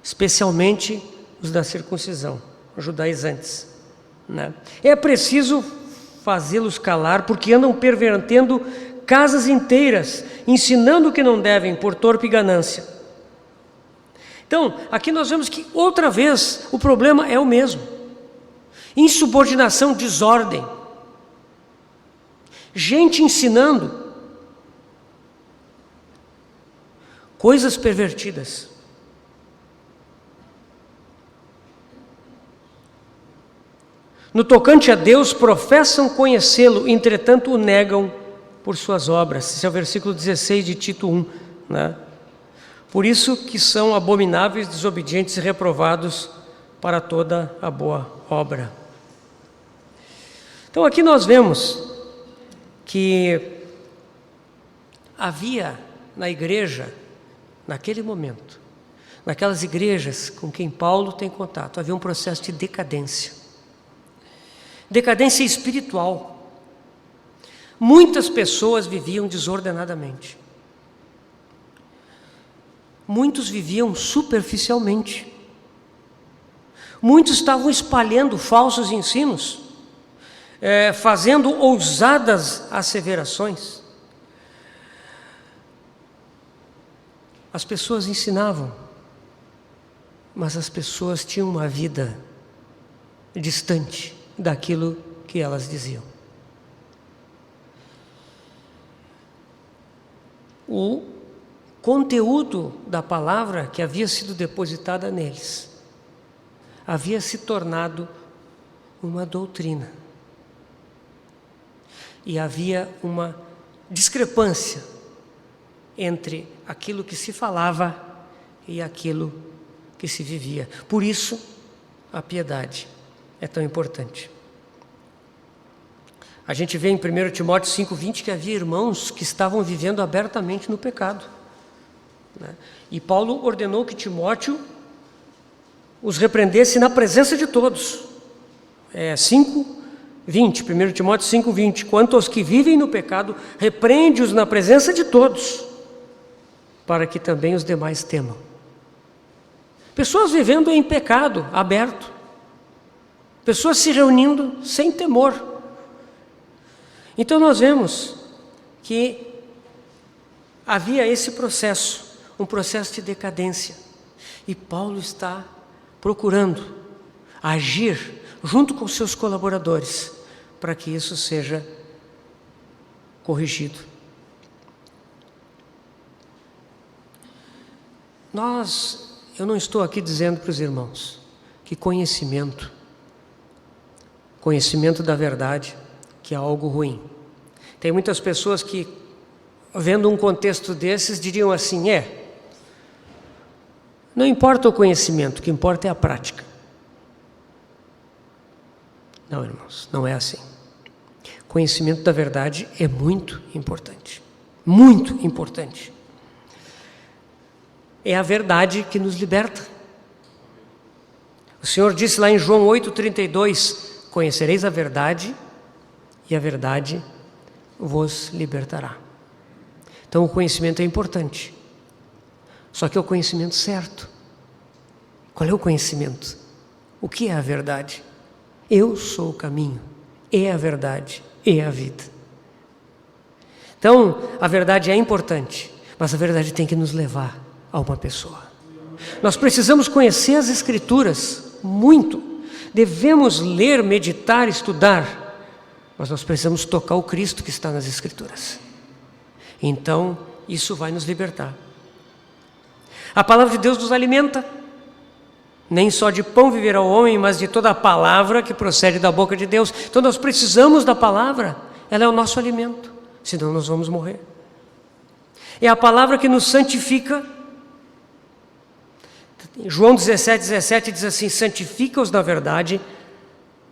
especialmente os da circuncisão, os judaizantes, né? É preciso fazê-los calar, porque andam pervertendo casas inteiras, ensinando o que não devem por torpe ganância. Então, aqui nós vemos que outra vez o problema é o mesmo: insubordinação, desordem, gente ensinando coisas pervertidas. No tocante a Deus, professam conhecê-lo, entretanto o negam por suas obras. Esse é o versículo 16 de Tito 1, né? Por isso que são abomináveis, desobedientes e reprovados para toda a boa obra. Então aqui nós vemos que havia na igreja, naquele momento, naquelas igrejas com quem Paulo tem contato, havia um processo de decadência. Decadência espiritual. Muitas pessoas viviam desordenadamente. Muitos viviam superficialmente. Muitos estavam espalhando falsos ensinos, fazendo ousadas asseverações. As pessoas ensinavam, mas as pessoas tinham uma vida distante daquilo que elas diziam. O conteúdo da palavra que havia sido depositada neles havia se tornado uma doutrina. E havia uma discrepância entre aquilo que se falava e aquilo que se vivia. Por isso, a piedade é tão importante. A gente vê em 1 Timóteo 5,20 que havia irmãos que estavam vivendo abertamente no pecado, né? E Paulo ordenou que Timóteo os repreendesse na presença de todos. 5, 20, 1 Timóteo 5, 20. Quanto aos que vivem no pecado, repreende-os na presença de todos, para que também os demais temam. Pessoas vivendo em pecado aberto, pessoas se reunindo sem temor. Então nós vemos que havia esse processo, um processo de decadência, e Paulo está procurando agir junto com seus colaboradores para que isso seja corrigido. Eu não estou aqui dizendo para os irmãos que conhecimento da verdade, que é algo ruim. Tem muitas pessoas que, vendo um contexto desses, diriam assim: não importa o conhecimento, o que importa é a prática. Não, irmãos, não é assim. Conhecimento da verdade é muito importante. Muito importante. É a verdade que nos liberta. O Senhor disse lá em João 8,32: conhecereis a verdade e a verdade vos libertará. Então o conhecimento é importante. Só que é o conhecimento certo. Qual é o conhecimento? O que é a verdade? Eu sou o caminho, é a verdade, é a vida. Então, a verdade é importante, mas a verdade tem que nos levar a uma pessoa. Nós precisamos conhecer as Escrituras muito. Devemos ler, meditar, estudar, mas nós precisamos tocar o Cristo que está nas Escrituras. Então, isso vai nos libertar. A palavra de Deus nos alimenta. Nem só de pão viverá o homem, mas de toda a palavra que procede da boca de Deus. Então nós precisamos da palavra, ela é o nosso alimento, senão nós vamos morrer. É a palavra que nos santifica. João 17 diz assim: santifica-os na verdade,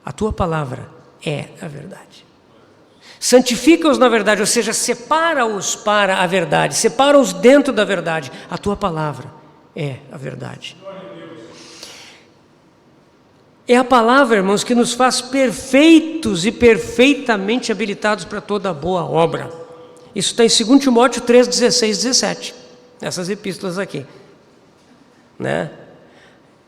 a tua palavra é a verdade. Santifica-os na verdade, ou seja, separa-os para a verdade, separa-os dentro da verdade. A tua palavra é a verdade. É a palavra, irmãos, que nos faz perfeitos e perfeitamente habilitados para toda boa obra. Isso está em 2 Timóteo 3, 16, 17. Essas epístolas aqui. Né?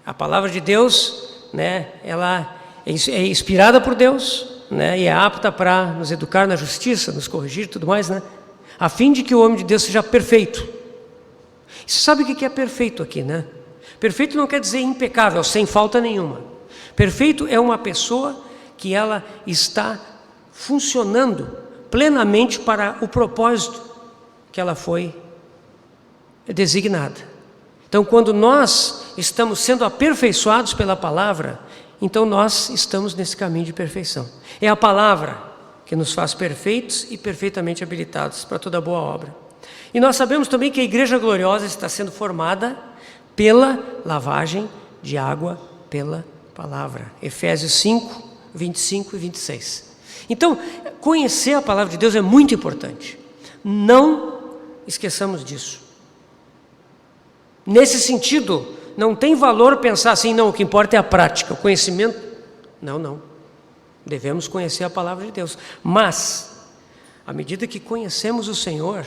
A palavra de Deus, né, ela é inspirada por Deus, né, e é apta para nos educar na justiça, nos corrigir e tudo mais, né? A fim de que o homem de Deus seja perfeito. Você sabe o que é perfeito aqui, né? Perfeito não quer dizer impecável, sem falta nenhuma. Perfeito é uma pessoa que ela está funcionando plenamente para o propósito que ela foi designada. Então, quando nós estamos sendo aperfeiçoados pela palavra, então nós estamos nesse caminho de perfeição. É a palavra que nos faz perfeitos e perfeitamente habilitados para toda boa obra. E nós sabemos também que a Igreja Gloriosa está sendo formada pela lavagem de água pela palavra. Efésios 5, 25 e 26. Então, conhecer a palavra de Deus é muito importante. Não esqueçamos disso. Nesse sentido, não tem valor pensar assim, não, o que importa é a prática, o conhecimento. Não. Devemos conhecer a palavra de Deus. Mas, à medida que conhecemos o Senhor,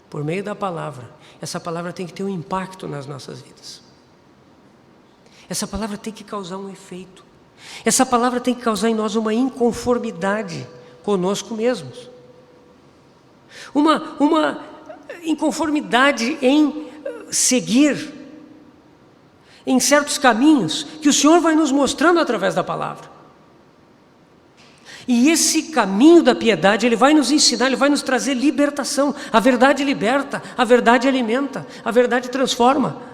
por meio da palavra, essa palavra tem que ter um impacto nas nossas vidas. Essa palavra tem que causar um efeito. Essa palavra tem que causar em nós uma inconformidade conosco mesmos. Uma inconformidade em seguir em certos caminhos que o Senhor vai nos mostrando através da palavra. E esse caminho da piedade, ele vai nos ensinar, ele vai nos trazer libertação. A verdade liberta, a verdade alimenta, a verdade transforma.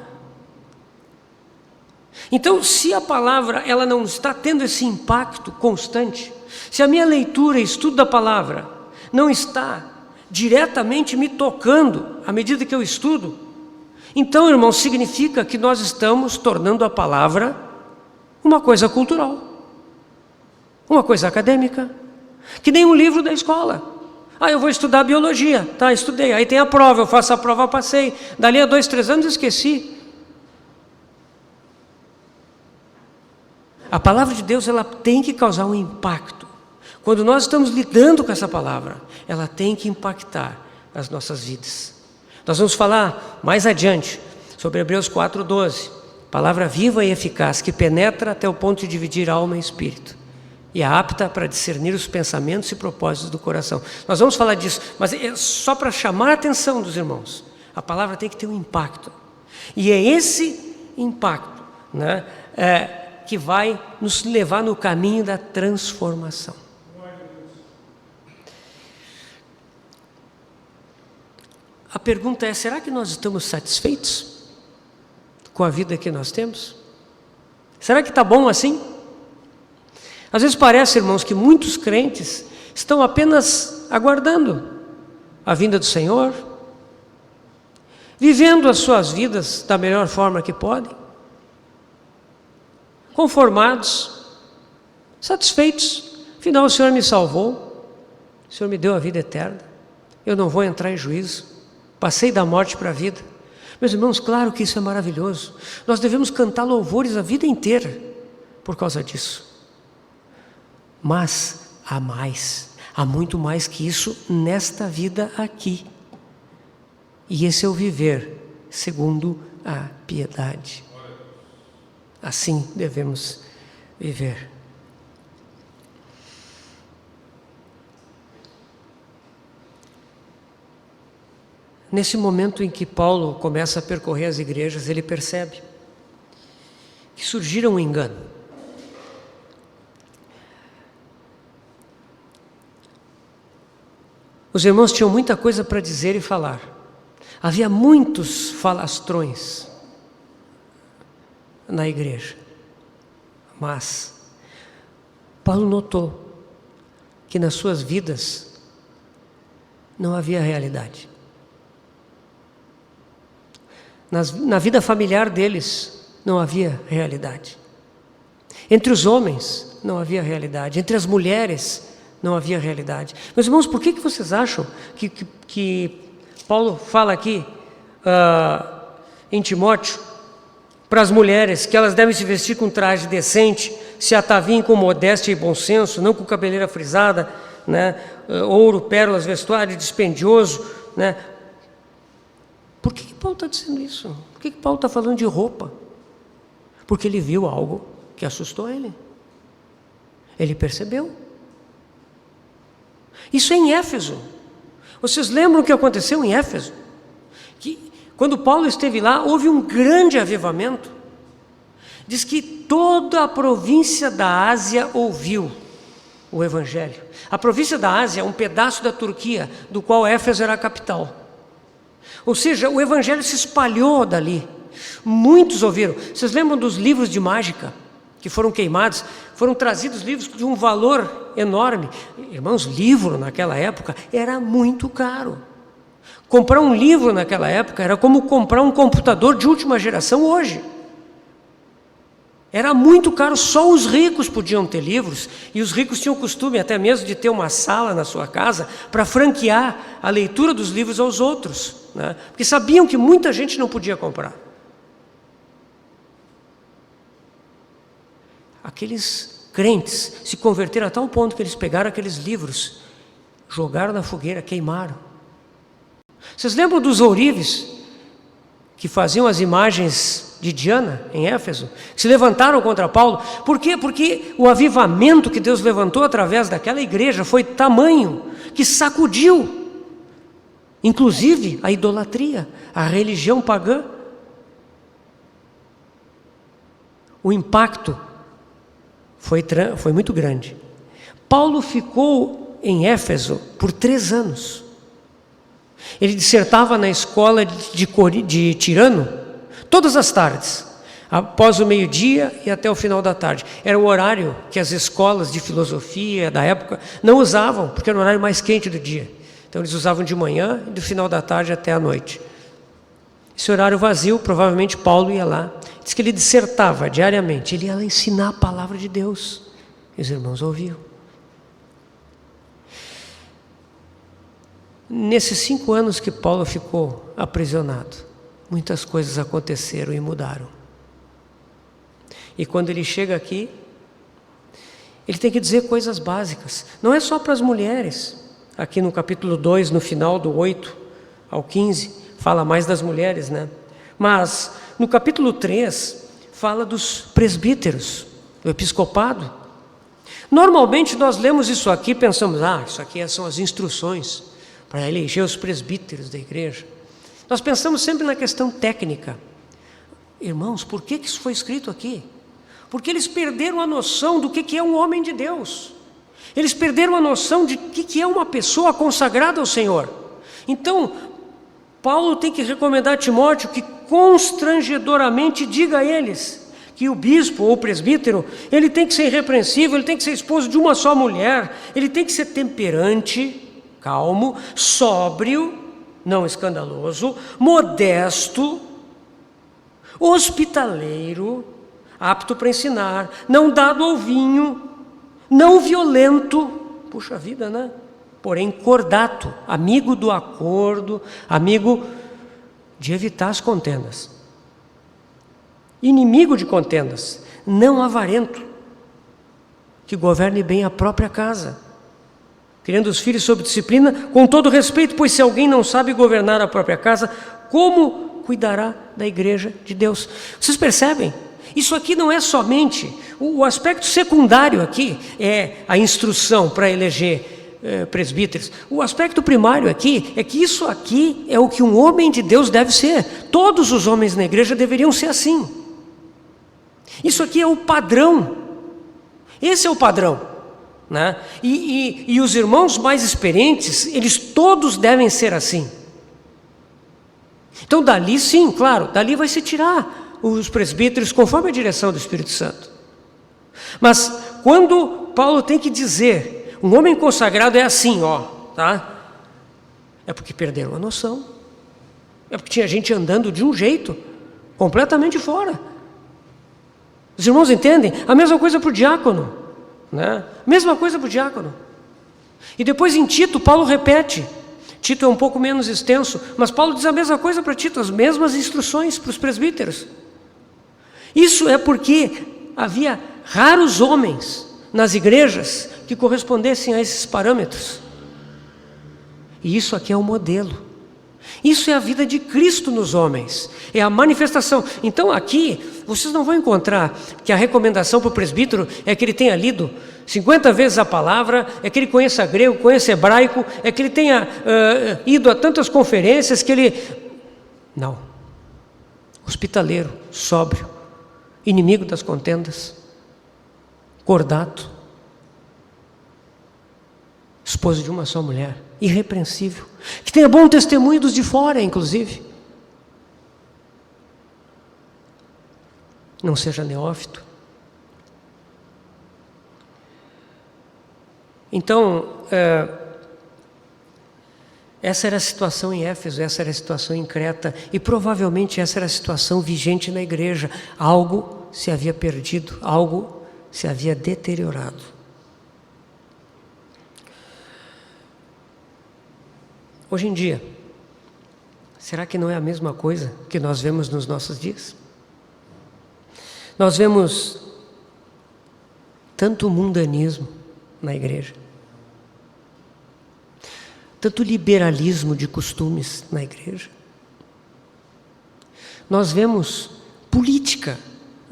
Então, se a palavra ela não está tendo esse impacto constante, se a minha leitura e estudo da palavra não está diretamente me tocando à medida que eu estudo, então, irmão, significa que nós estamos tornando a palavra uma coisa cultural, uma coisa acadêmica, que nem um livro da escola. Eu vou estudar biologia, tá, estudei, aí tem a prova, eu faço a prova, passei, dali a 2, 3 anos eu esqueci. A palavra de Deus, ela tem que causar um impacto. Quando nós estamos lidando com essa palavra, ela tem que impactar as nossas vidas. Nós vamos falar mais adiante sobre Hebreus 4:12, palavra viva e eficaz, que penetra até o ponto de dividir alma e espírito, e é apta para discernir os pensamentos e propósitos do coração. Nós vamos falar disso, mas é só para chamar a atenção dos irmãos. A palavra tem que ter um impacto. E é esse impacto, né, que vai nos levar no caminho da transformação. A pergunta é, será que nós estamos satisfeitos com a vida que nós temos? Será que está bom assim? Às vezes parece, irmãos, que muitos crentes estão apenas aguardando a vinda do Senhor, vivendo as suas vidas da melhor forma que podem, conformados, satisfeitos. Afinal, o Senhor me salvou, o Senhor me deu a vida eterna, eu não vou entrar em juízo, passei da morte para a vida. Meus irmãos, claro que isso é maravilhoso. Nós devemos cantar louvores a vida inteira por causa disso. Mas há mais, há muito mais que isso nesta vida aqui. E esse é o viver segundo a piedade. Assim devemos viver. Nesse momento em que Paulo começa a percorrer as igrejas, ele percebe que surgiram um engano. Os irmãos tinham muita coisa para dizer e falar. Havia muitos falastrões na igreja. Mas Paulo notou que nas suas vidas não havia realidade. Na vida familiar deles não havia realidade. Entre os homens não havia realidade. Entre as mulheres não havia realidade. Meus irmãos, por que vocês acham que Paulo fala aqui em Timóteo para as mulheres que elas devem se vestir com traje decente, se atavinhem com modéstia e bom senso, não com cabeleira frisada, né, ouro, pérolas, vestuário dispendioso, né? Por que Paulo está dizendo isso? Por que Paulo está falando de roupa? Porque ele viu algo que assustou ele. Ele percebeu. Isso é em Éfeso. Vocês lembram o que aconteceu em Éfeso? Que quando Paulo esteve lá, houve um grande avivamento. Diz que toda a província da Ásia ouviu o Evangelho. A província da Ásia é um pedaço da Turquia, do qual Éfeso era a capital. Ou seja, o Evangelho se espalhou dali. Muitos ouviram. Vocês lembram dos livros de mágica que foram queimados? Foram trazidos livros de um valor enorme. Irmãos, livro naquela época era muito caro. Comprar um livro naquela época era como comprar um computador de última geração hoje. Era muito caro, só os ricos podiam ter livros, e os ricos tinham o costume até mesmo de ter uma sala na sua casa para franquear a leitura dos livros aos outros, né? Porque sabiam que muita gente não podia comprar. Aqueles crentes se converteram a tal ponto que eles pegaram aqueles livros, jogaram na fogueira, queimaram. Vocês lembram dos ourives que faziam as imagens de Diana, em Éfeso, que se levantaram contra Paulo? Por quê? Porque o avivamento que Deus levantou através daquela igreja foi tamanho que sacudiu, inclusive, a idolatria, a religião pagã. O impacto foi muito grande. Paulo ficou em Éfeso por 3 anos. Ele dissertava na escola de Tirano, todas as tardes, após o meio-dia e até o final da tarde. Era o horário que as escolas de filosofia da época não usavam, porque era o horário mais quente do dia. Então eles usavam de manhã e do final da tarde até a noite. Esse horário vazio, provavelmente Paulo ia lá. Diz que ele dissertava diariamente, ele ia lá ensinar a palavra de Deus. E os irmãos ouviam. Nesses 5 anos que Paulo ficou aprisionado, muitas coisas aconteceram e mudaram. E quando ele chega aqui, ele tem que dizer coisas básicas. Não é só para as mulheres. Aqui no capítulo 2, no final do 8 ao 15, fala mais das mulheres, né? Mas no capítulo 3, fala dos presbíteros, do episcopado. Normalmente nós lemos isso aqui e pensamos, isso aqui são as instruções para eleger os presbíteros da igreja. Nós pensamos sempre na questão técnica. Irmãos, por que isso foi escrito aqui? Porque eles perderam a noção do que é um homem de Deus. Eles perderam a noção de que é uma pessoa consagrada ao Senhor. Então, Paulo tem que recomendar a Timóteo que constrangedoramente diga a eles que o bispo ou o presbítero, ele tem que ser irrepreensível, ele tem que ser esposo de uma só mulher, ele tem que ser temperante, calmo, sóbrio, não escandaloso, modesto, hospitaleiro, apto para ensinar, não dado ao vinho, não violento, puxa vida, né? Porém cordato, amigo do acordo, amigo de evitar as contendas. Inimigo de contendas, não avarento, que governe bem a própria casa, criando os filhos sob disciplina, com todo respeito, pois se alguém não sabe governar a própria casa, como cuidará da igreja de Deus? Vocês percebem? Isso aqui não é somente, o aspecto secundário aqui é a instrução para eleger presbíteros. O aspecto primário aqui é que isso aqui é o que um homem de Deus deve ser. Todos os homens na igreja deveriam ser assim. Isso aqui é o padrão. Esse é o padrão, né? E os irmãos mais experientes, eles todos devem ser assim. Então dali sim, claro, dali vai se tirar os presbíteros conforme a direção do Espírito Santo. Mas quando Paulo tem que dizer, um homem consagrado é assim, tá? É porque perderam a noção. É porque tinha gente andando de um jeito, completamente fora. Os irmãos entendem? A mesma coisa para o diácono, né? Mesma coisa para o diácono. E depois em Tito, Paulo repete. Tito é um pouco menos extenso, mas Paulo diz a mesma coisa para Tito, as mesmas instruções para os presbíteros. Isso é porque havia raros homens nas igrejas que correspondessem a esses parâmetros. E isso aqui é o modelo. Isso é a vida de Cristo nos homens, é a manifestação. Então aqui, vocês não vão encontrar que a recomendação para o presbítero é que ele tenha lido 50 vezes a palavra, é que ele conheça grego, conheça hebraico, é que ele tenha ido a tantas conferências que ele... Não. Hospitaleiro, sóbrio, inimigo das contendas, cordato, esposo de uma só mulher, irrepreensível, que tenha bom testemunho dos de fora, inclusive. Não seja neófito. Então, essa era a situação em Éfeso, essa era a situação em Creta, e provavelmente essa era a situação vigente na igreja. Algo se havia perdido, algo se havia deteriorado. Hoje em dia, será que não é a mesma coisa que nós vemos nos nossos dias? Nós vemos tanto mundanismo na igreja, tanto liberalismo de costumes na igreja. Nós vemos política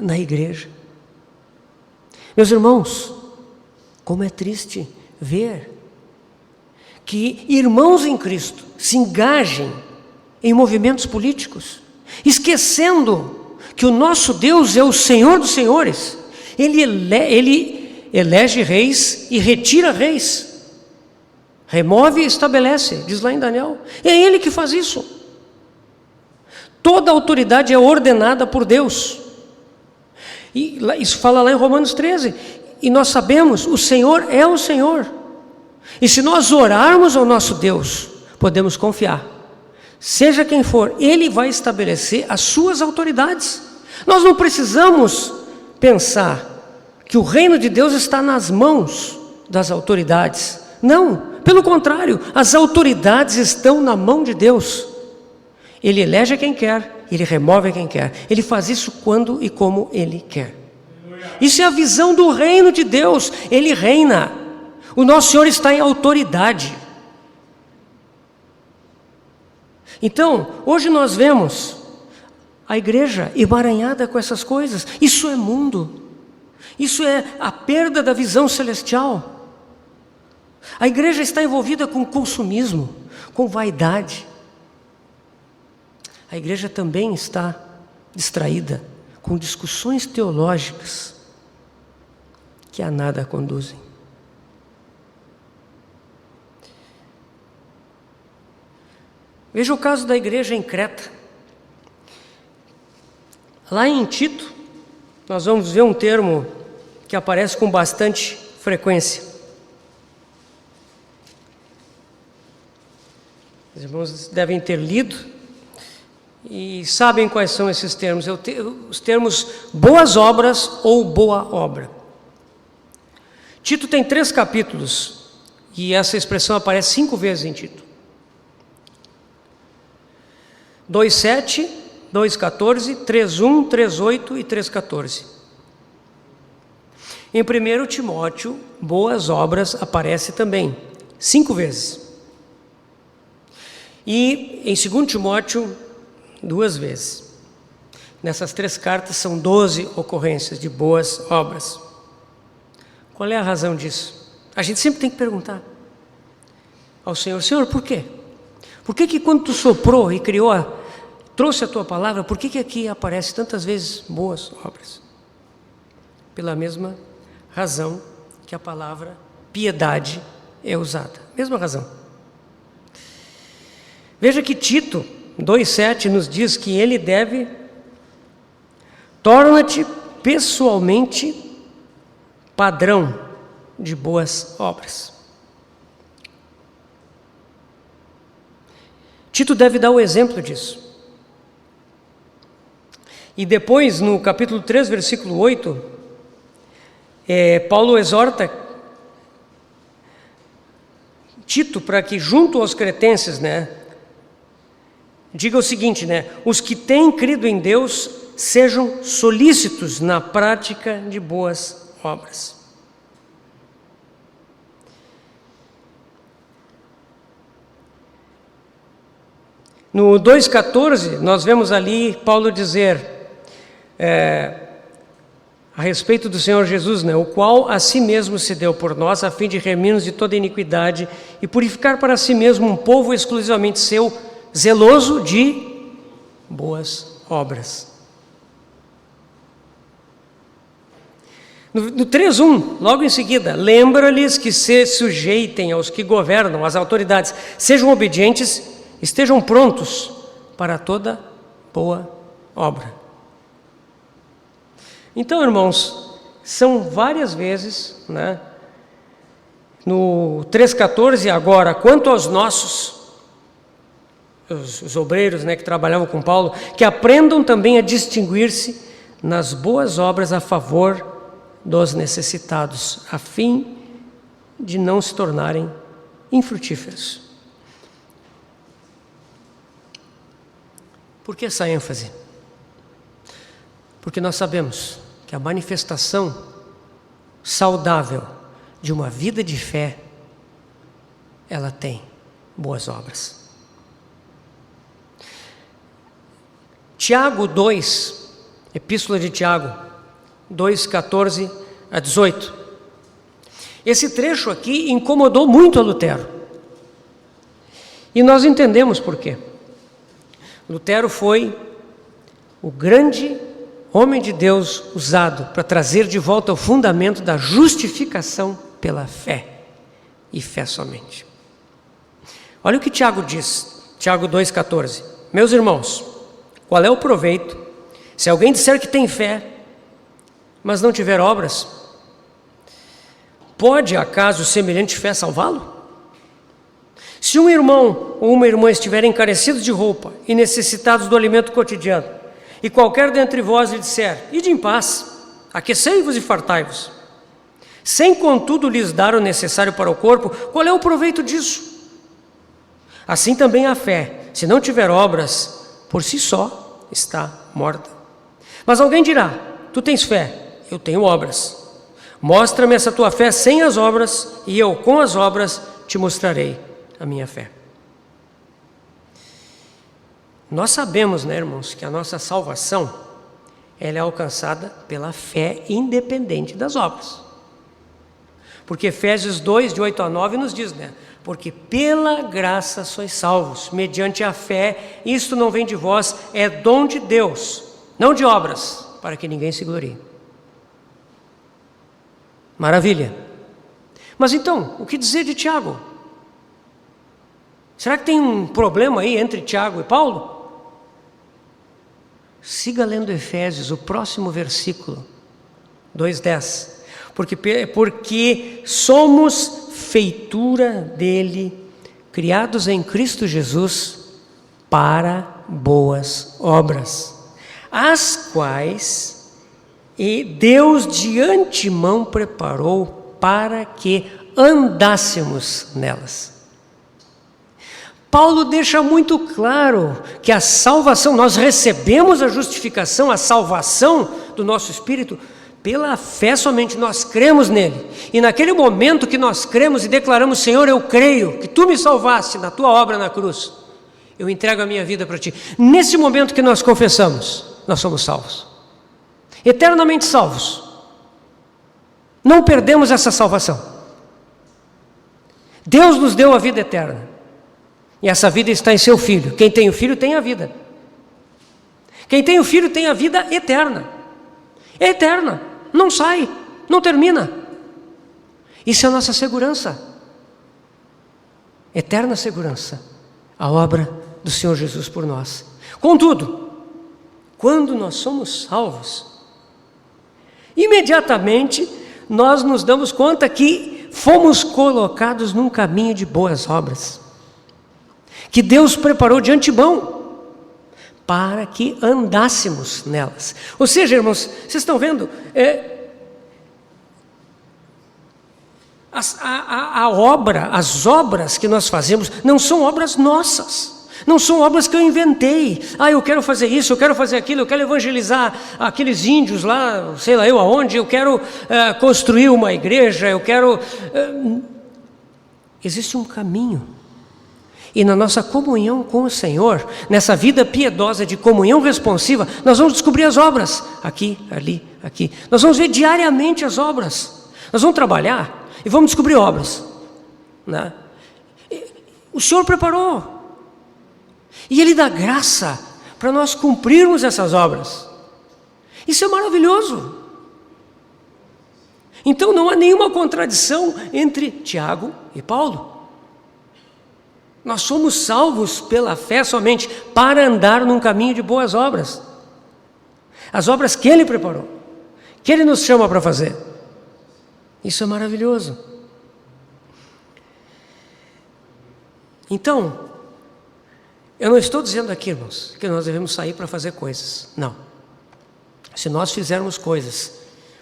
na igreja. Meus irmãos, como é triste ver que irmãos em Cristo se engajem em movimentos políticos, esquecendo que o nosso Deus é o Senhor dos senhores. Ele elege reis e retira reis, remove e estabelece, diz lá em Daniel. É Ele que faz isso. Toda autoridade é ordenada por Deus. E isso fala lá em Romanos 13. E nós sabemos, o Senhor é o Senhor. E se nós orarmos ao nosso Deus, podemos confiar. Seja quem for, Ele vai estabelecer as suas autoridades. Nós não precisamos pensar que o reino de Deus está nas mãos das autoridades. Não, pelo contrário, as autoridades estão na mão de Deus. Ele elege quem quer, Ele remove quem quer. Ele faz isso quando e como Ele quer. Isso é a visão do reino de Deus. Ele reina. O nosso Senhor está em autoridade. Então, hoje nós vemos a igreja emaranhada com essas coisas. Isso é mundo. Isso é a perda da visão celestial. A igreja está envolvida com consumismo, com vaidade. A igreja também está distraída com discussões teológicas que a nada conduzem. Veja o caso da igreja em Creta. Lá em Tito, nós vamos ver um termo que aparece com bastante frequência. Os irmãos devem ter lido e sabem quais são esses termos. Os termos boas obras ou boa obra. Tito tem 3 capítulos e essa expressão aparece 5 vezes em Tito. 2:7, 2:14, 3:1, 3:8 e 3:14. Em 1 Timóteo, boas obras aparece também 5 vezes. E em 2 Timóteo, 2 vezes. Nessas 3 cartas são 12 ocorrências de boas obras. Qual é a razão disso? A gente sempre tem que perguntar ao Senhor: Senhor, por quê? Por que quando tu soprou e trouxe a tua palavra, por que aqui aparece tantas vezes boas obras? Pela mesma razão que a palavra piedade é usada. Mesma razão. Veja que Tito 2:7 nos diz que ele deve: torna-te pessoalmente padrão de boas obras. Tito deve dar o exemplo disso. E depois, no capítulo 3, versículo 8, Paulo exorta Tito para que, junto aos cretenses, diga o seguinte, os que têm crido em Deus sejam solícitos na prática de boas obras. No 2:14, nós vemos ali Paulo dizer a respeito do Senhor Jesus, o qual a si mesmo se deu por nós, a fim de remir-nos de toda iniquidade e purificar para si mesmo um povo exclusivamente seu, zeloso de boas obras. No 3:1, logo em seguida, lembra-lhes que se sujeitem aos que governam, às autoridades, sejam obedientes, estejam prontos para toda boa obra. Então, irmãos, são várias vezes, no 3:14 agora, quanto aos nossos, os obreiros que trabalhavam com Paulo, que aprendam também a distinguir-se nas boas obras a favor dos necessitados, a fim de não se tornarem infrutíferos. Por que essa ênfase? Porque nós sabemos que a manifestação saudável de uma vida de fé, ela tem boas obras. Tiago 2, Epístola de Tiago 2:14 a 18. Esse trecho aqui incomodou muito a Lutero. E nós entendemos por quê. Lutero foi o grande homem de Deus usado para trazer de volta o fundamento da justificação pela fé, e fé somente. Olha o que Tiago diz, Tiago 2,14. Meus irmãos, qual é o proveito se alguém disser que tem fé, mas não tiver obras? Pode acaso semelhante fé salvá-lo? Se um irmão ou uma irmã estiverem carecidos de roupa e necessitados do alimento cotidiano, e qualquer dentre vós lhe disser: ide em paz, aquecei-vos e fartai-vos, sem contudo lhes dar o necessário para o corpo, qual é o proveito disso? Assim também a fé, se não tiver obras, por si só está morta. Mas alguém dirá: tu tens fé eu tenho obras. Mostra-me essa tua fé sem as obras, e eu com as obras te mostrarei a minha fé. Nós sabemos, né, irmãos, que a nossa salvação, ela é alcançada pela fé independente das obras. Porque Efésios 2, de 8 a 9, nos diz, né? Porque pela graça sois salvos, mediante a fé, isto não vem de vós, é dom de Deus, não de obras, para que ninguém se glorie. Maravilha. Mas então, o que dizer de Tiago? Será que tem um problema aí entre Tiago e Paulo? Siga lendo Efésios, o próximo versículo, 2:10. Porque somos feitura dele, criados em Cristo Jesus, para boas obras, as quais Deus de antemão preparou para que andássemos nelas. Paulo deixa muito claro que a salvação, nós recebemos a justificação, a salvação do nosso espírito, pela fé somente, nós cremos nele. E naquele momento que nós cremos e declaramos, Senhor, eu creio que tu me salvaste na tua obra na cruz, eu entrego a minha vida para ti. Nesse momento que nós confessamos, nós somos salvos. Eternamente salvos. Não perdemos essa salvação. Deus nos deu a vida eterna. E essa vida está em seu Filho. Quem tem o Filho tem a vida. Quem tem o Filho tem a vida eterna. É eterna, não sai, não termina. Isso é a nossa segurança. Eterna segurança. A obra do Senhor Jesus por nós. Contudo, quando nós somos salvos, imediatamente nós nos damos conta que fomos colocados num caminho de boas obras, que Deus preparou de antemão para que andássemos nelas. Ou seja, irmãos, vocês estão vendo? A obra, as obras que nós fazemos não são obras nossas. Não são obras que eu inventei. Eu quero fazer isso, eu quero fazer aquilo, eu quero evangelizar aqueles índios lá, sei lá eu aonde, eu quero construir uma igreja, eu quero... Existe um caminho. E na nossa comunhão com o Senhor, nessa vida piedosa de comunhão responsiva, nós vamos descobrir as obras, aqui, ali, aqui. Nós vamos ver diariamente as obras. Nós vamos trabalhar e vamos descobrir obras, né? O Senhor preparou. E Ele dá graça para nós cumprirmos essas obras. Isso é maravilhoso. Então não há nenhuma contradição entre Tiago e Paulo. Nós somos salvos pela fé somente para andar num caminho de boas obras. As obras que Ele preparou, que Ele nos chama para fazer. Isso é maravilhoso. Então, eu não estou dizendo aqui, irmãos, que nós devemos sair para fazer coisas. Não. Se nós fizermos coisas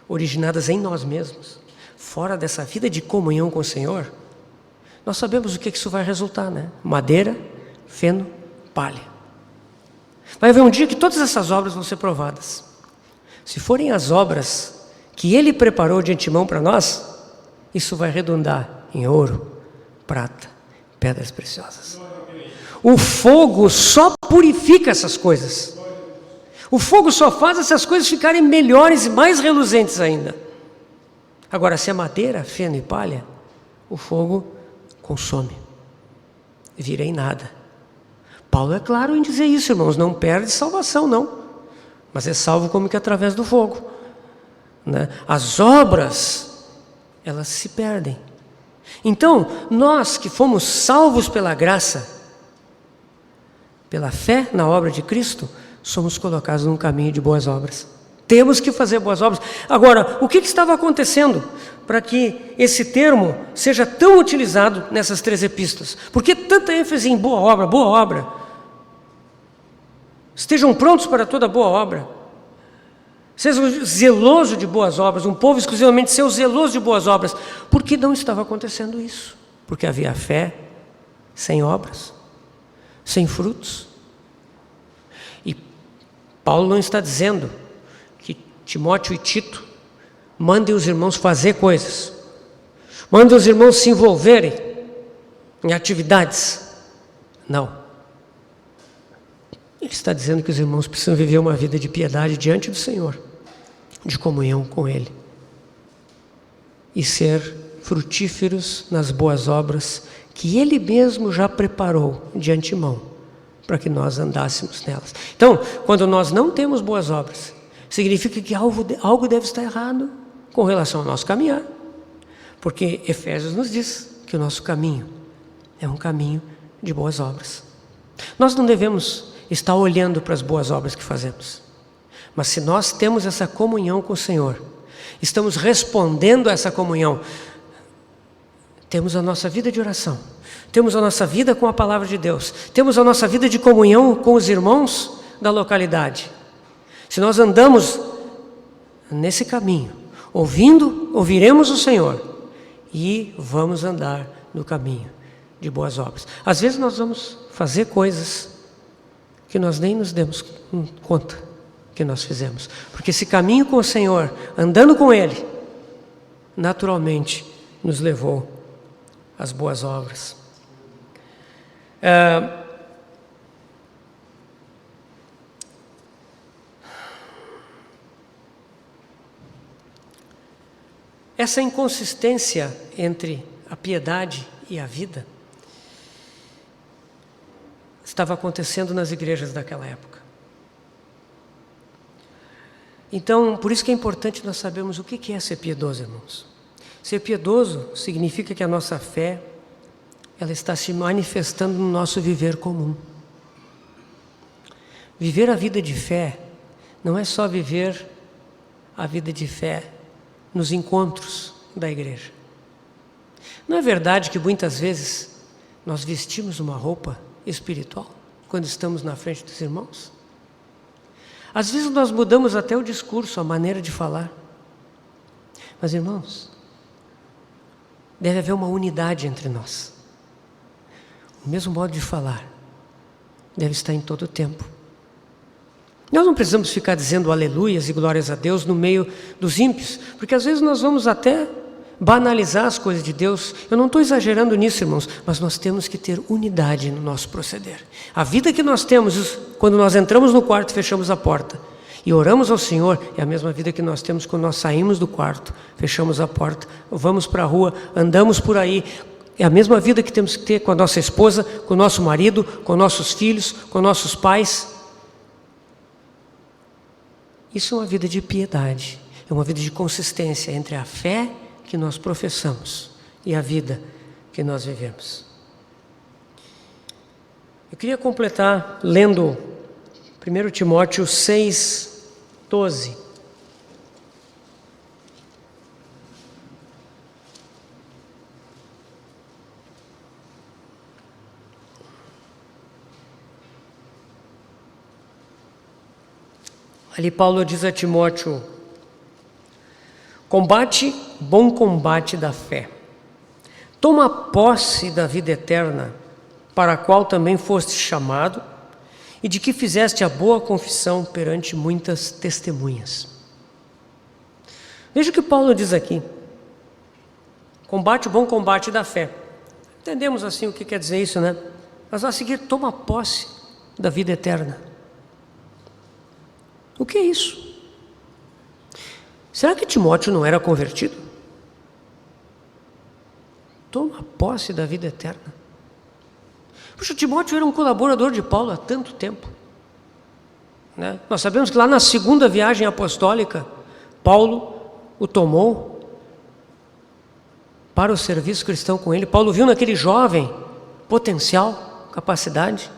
originadas em nós mesmos, fora dessa vida de comunhão com o Senhor, nós sabemos o que isso vai resultar, né? Madeira, feno, palha. Vai haver um dia que todas essas obras vão ser provadas. Se forem as obras que Ele preparou de antemão para nós, isso vai redundar em ouro, prata, pedras preciosas. O fogo só purifica essas coisas. O fogo só faz essas coisas ficarem melhores e mais reluzentes ainda. Agora, se é madeira, feno e palha, o fogo consome, vira em nada. Paulo é claro em dizer isso, irmãos, não perde salvação, não, mas é salvo como que através do fogo, né? As obras, elas se perdem. Então, nós que fomos salvos pela graça, pela fé na obra de Cristo, somos colocados num caminho de boas obras. Temos que fazer boas obras. Agora, o que estava acontecendo para que esse termo seja tão utilizado nessas 3 epístolas? Por que tanta ênfase em boa obra, boa obra? Estejam prontos para toda boa obra. Sejam zeloso de boas obras, um povo exclusivamente seu zeloso de boas obras. Por que não estava acontecendo isso? Porque havia fé sem obras, sem frutos. E Paulo não está dizendo que Timóteo e Tito Mandem os irmãos fazer coisas. Mandem os irmãos se envolverem em atividades. Não. Ele está dizendo que os irmãos precisam viver uma vida de piedade diante do Senhor, de comunhão com Ele, e ser frutíferos nas boas obras que Ele mesmo já preparou de antemão para que nós andássemos nelas. Então, quando nós não temos boas obras, significa que algo deve estar errado com relação ao nosso caminhar, porque Efésios nos diz que o nosso caminho é um caminho de boas obras. Nós não devemos estar olhando para as boas obras que fazemos, mas se nós temos essa comunhão com o Senhor, estamos respondendo a essa comunhão, temos a nossa vida de oração, temos a nossa vida com a palavra de Deus, temos a nossa vida de comunhão com os irmãos da localidade. Se nós andamos nesse caminho, ouviremos o Senhor e vamos andar no caminho de boas obras. Às vezes nós vamos fazer coisas que nós nem nos demos conta que nós fizemos, porque esse caminho com o Senhor, andando com Ele, naturalmente nos levou às boas obras. Essa inconsistência entre a piedade e a vida estava acontecendo nas igrejas daquela época. Então, por isso que é importante nós sabermos o que é ser piedoso, irmãos. Ser piedoso significa que a nossa fé, ela está se manifestando no nosso viver comum. Viver a vida de fé não é só viver a vida de fé nos encontros da igreja. Não é verdade que muitas vezes nós vestimos uma roupa espiritual quando estamos na frente dos irmãos? Às vezes nós mudamos até o discurso, a maneira de falar. Mas, irmãos, deve haver uma unidade entre nós. O mesmo modo de falar deve estar em todo o tempo. Nós não precisamos ficar dizendo aleluias e glórias a Deus no meio dos ímpios, porque às vezes nós vamos até banalizar as coisas de Deus. Eu não estou exagerando nisso, irmãos, mas nós temos que ter unidade no nosso proceder. A vida que nós temos quando nós entramos no quarto e fechamos a porta e oramos ao Senhor é a mesma vida que nós temos quando nós saímos do quarto, fechamos a porta, vamos para a rua, andamos por aí. É a mesma vida que temos que ter com a nossa esposa, com o nosso marido, com nossos filhos, com nossos pais. Isso é uma vida de piedade, é uma vida de consistência entre a fé que nós professamos e a vida que nós vivemos. Eu queria completar lendo 1 Timóteo 6:12. Ali Paulo diz a Timóteo: combate bom combate da fé, toma posse da vida eterna, para a qual também foste chamado, e de que fizeste a boa confissão perante muitas testemunhas. Veja o que Paulo diz aqui: combate o bom combate da fé. Entendemos assim o que quer dizer isso, né? Mas a seguir, toma posse da vida eterna. O que é isso? Será que Timóteo não era convertido? Toma posse da vida eterna. Puxa, Timóteo era um colaborador de Paulo há tanto tempo, né? Nós sabemos que lá na segunda viagem apostólica, Paulo o tomou para o serviço cristão com ele. Paulo viu naquele jovem potencial, capacidade.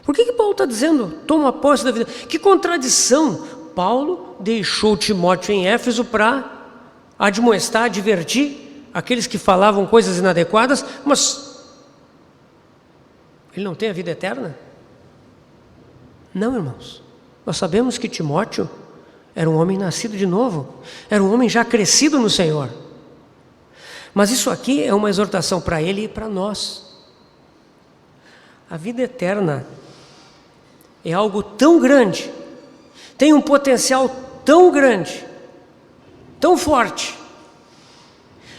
Por que Paulo está dizendo, toma posse da vida? Que contradição! Paulo deixou Timóteo em Éfeso para admoestar, advertir aqueles que falavam coisas inadequadas, mas ele não tem a vida eterna? Não, irmãos. Nós sabemos que Timóteo era um homem nascido de novo, era um homem já crescido no Senhor. Mas isso aqui é uma exortação para ele e para nós. A vida eterna é algo tão grande, tem um potencial tão grande, tão forte,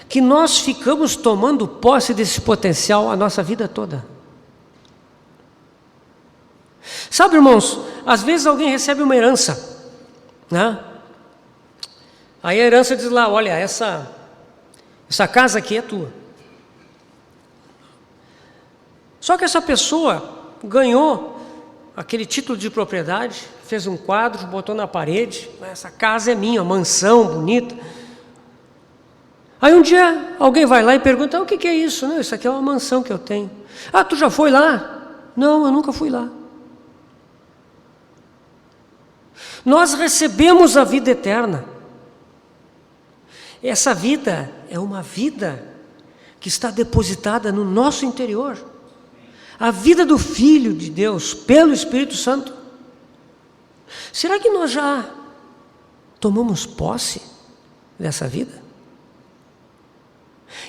que nós ficamos tomando posse desse potencial a nossa vida toda. Sabe, irmãos, às vezes alguém recebe uma herança, né? Aí a herança diz lá, olha, essa casa aqui é tua. Só que essa pessoa ganhou aquele título de propriedade, fez um quadro, botou na parede, essa casa é minha, mansão bonita. Aí um dia alguém vai lá e pergunta, o que é isso? Não, isso aqui é uma mansão que eu tenho. Ah, tu já foi lá? Não, eu nunca fui lá. Nós recebemos a vida eterna. Essa vida é uma vida que está depositada no nosso interior. A vida do Filho de Deus, pelo Espírito Santo. Será que nós já tomamos posse dessa vida?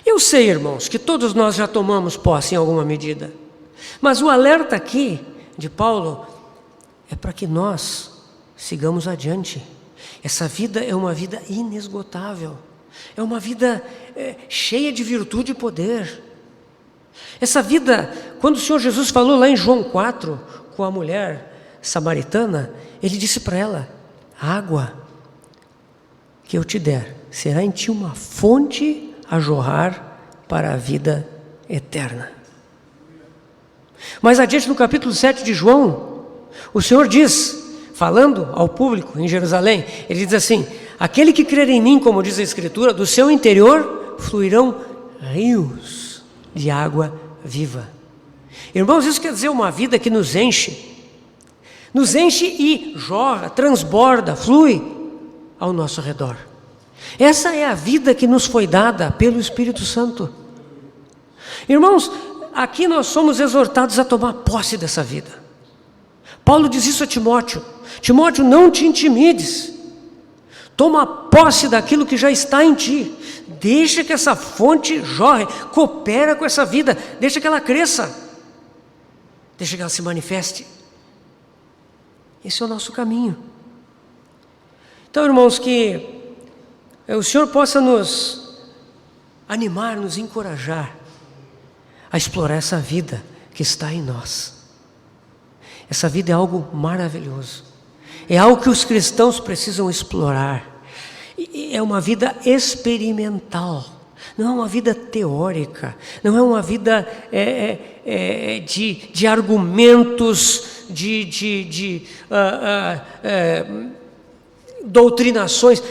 Eu sei, irmãos, que todos nós já tomamos posse em alguma medida. Mas o alerta aqui de Paulo é para que nós sigamos adiante. Essa vida é uma vida inesgotável. É uma vida cheia de virtude e poder. Essa vida, quando o Senhor Jesus falou lá em João 4, com a mulher samaritana, Ele disse para ela, a água que eu te der, será em ti uma fonte a jorrar para a vida eterna. Mais adiante no capítulo 7 de João, o Senhor diz, falando ao público em Jerusalém, Ele diz assim, aquele que crer em mim, como diz a Escritura, do seu interior fluirão rios de água viva. Irmãos, isso quer dizer uma vida que nos enche e jorra, transborda, flui ao nosso redor. Essa é a vida que nos foi dada pelo Espírito Santo. Irmãos, aqui nós somos exortados a tomar posse dessa vida. Paulo diz isso a Timóteo. Timóteo, não te intimides. Toma posse daquilo que já está em ti. Deixa que essa fonte jorre, coopera com essa vida, deixa que ela cresça, deixa que ela se manifeste. Esse é o nosso caminho. Então, irmãos, que o Senhor possa nos animar, nos encorajar a explorar essa vida que está em nós. Essa vida é algo maravilhoso, é algo que os cristãos precisam explorar. É uma vida experimental, não é uma vida teórica, não é uma vida de argumentos, de doutrinações.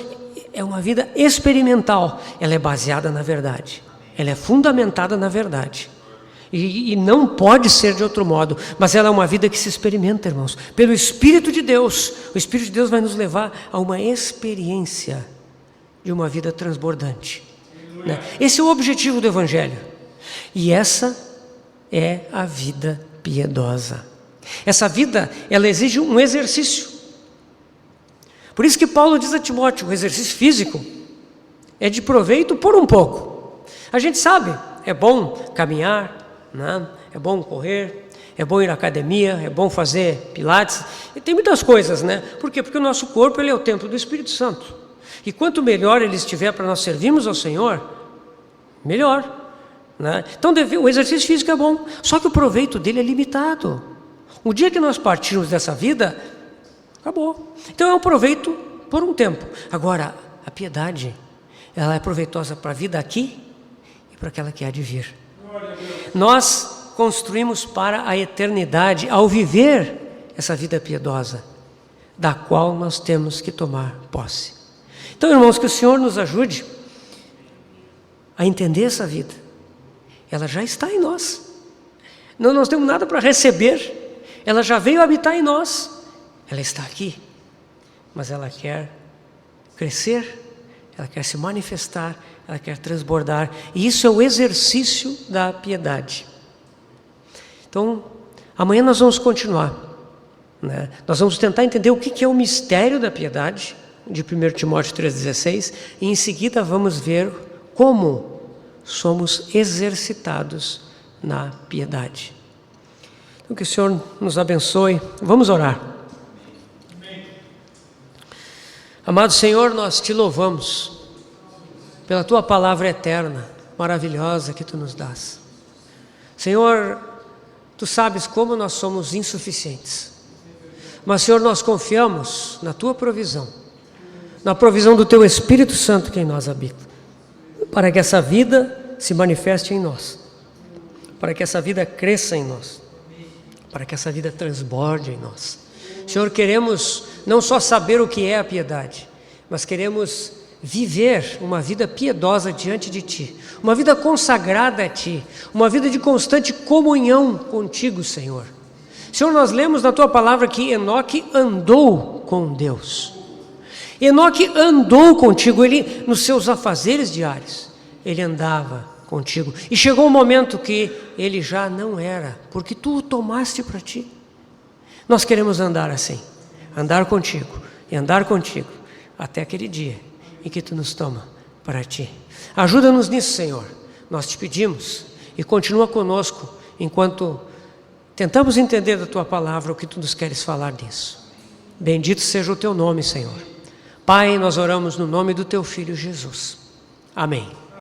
É uma vida experimental, ela é baseada na verdade, ela é fundamentada na verdade. E não pode ser de outro modo, mas ela é uma vida que se experimenta, irmãos, pelo Espírito de Deus. O Espírito de Deus vai nos levar a uma experiência de uma vida transbordante, né? Esse é o objetivo do Evangelho. E essa é a vida piedosa. Essa vida, ela exige um exercício. Por isso que Paulo diz a Timóteo, o exercício físico é de proveito por um pouco. A gente sabe, é bom caminhar, né? É bom correr, é bom ir à academia, é bom fazer pilates, e tem muitas coisas, né? Por quê? Porque o nosso corpo, ele é o templo do Espírito Santo. E quanto melhor ele estiver para nós servirmos ao Senhor, melhor, né? Então o exercício físico é bom, só que o proveito dele é limitado. O dia que nós partirmos dessa vida, acabou. Então é um proveito por um tempo. Agora, a piedade, ela é proveitosa para a vida aqui e para aquela que há de vir. Nós construímos para a eternidade ao viver essa vida piedosa, da qual nós temos que tomar posse. Então, irmãos, que o Senhor nos ajude a entender essa vida. Ela já está em nós. Não nós temos nada para receber. Ela já veio habitar em nós. Ela está aqui. Mas ela quer crescer, ela quer se manifestar, ela quer transbordar. E isso é o exercício da piedade. Então, amanhã nós vamos continuar, né? Nós vamos tentar entender o que é o mistério da piedade, de 1 Timóteo 3,16, e em seguida vamos ver como somos exercitados na piedade. Então que o Senhor nos abençoe. Vamos orar. Amado Senhor, nós te louvamos pela tua palavra eterna, maravilhosa que tu nos dás. Senhor, tu sabes como nós somos insuficientes. Mas, Senhor, nós confiamos na tua provisão, na provisão do teu Espírito Santo que em nós habita, para que essa vida se manifeste em nós, para que essa vida cresça em nós, para que essa vida transborde em nós. Senhor, queremos não só saber o que é a piedade, mas queremos viver uma vida piedosa diante de Ti, uma vida consagrada a Ti, uma vida de constante comunhão contigo, Senhor. Senhor, nós lemos na Tua palavra que Enoque andou com Deus. Enoque andou contigo, ele nos seus afazeres diários, ele andava contigo. E chegou um momento que ele já não era, porque Tu o tomaste para Ti. Nós queremos andar assim, andar contigo e andar contigo até aquele dia em que Tu nos toma para Ti. Ajuda-nos nisso, Senhor. Nós te pedimos e continua conosco enquanto tentamos entender da Tua palavra o que Tu nos queres falar disso. Bendito seja o Teu nome, Senhor. Pai, nós oramos no nome do Teu Filho Jesus. Amém.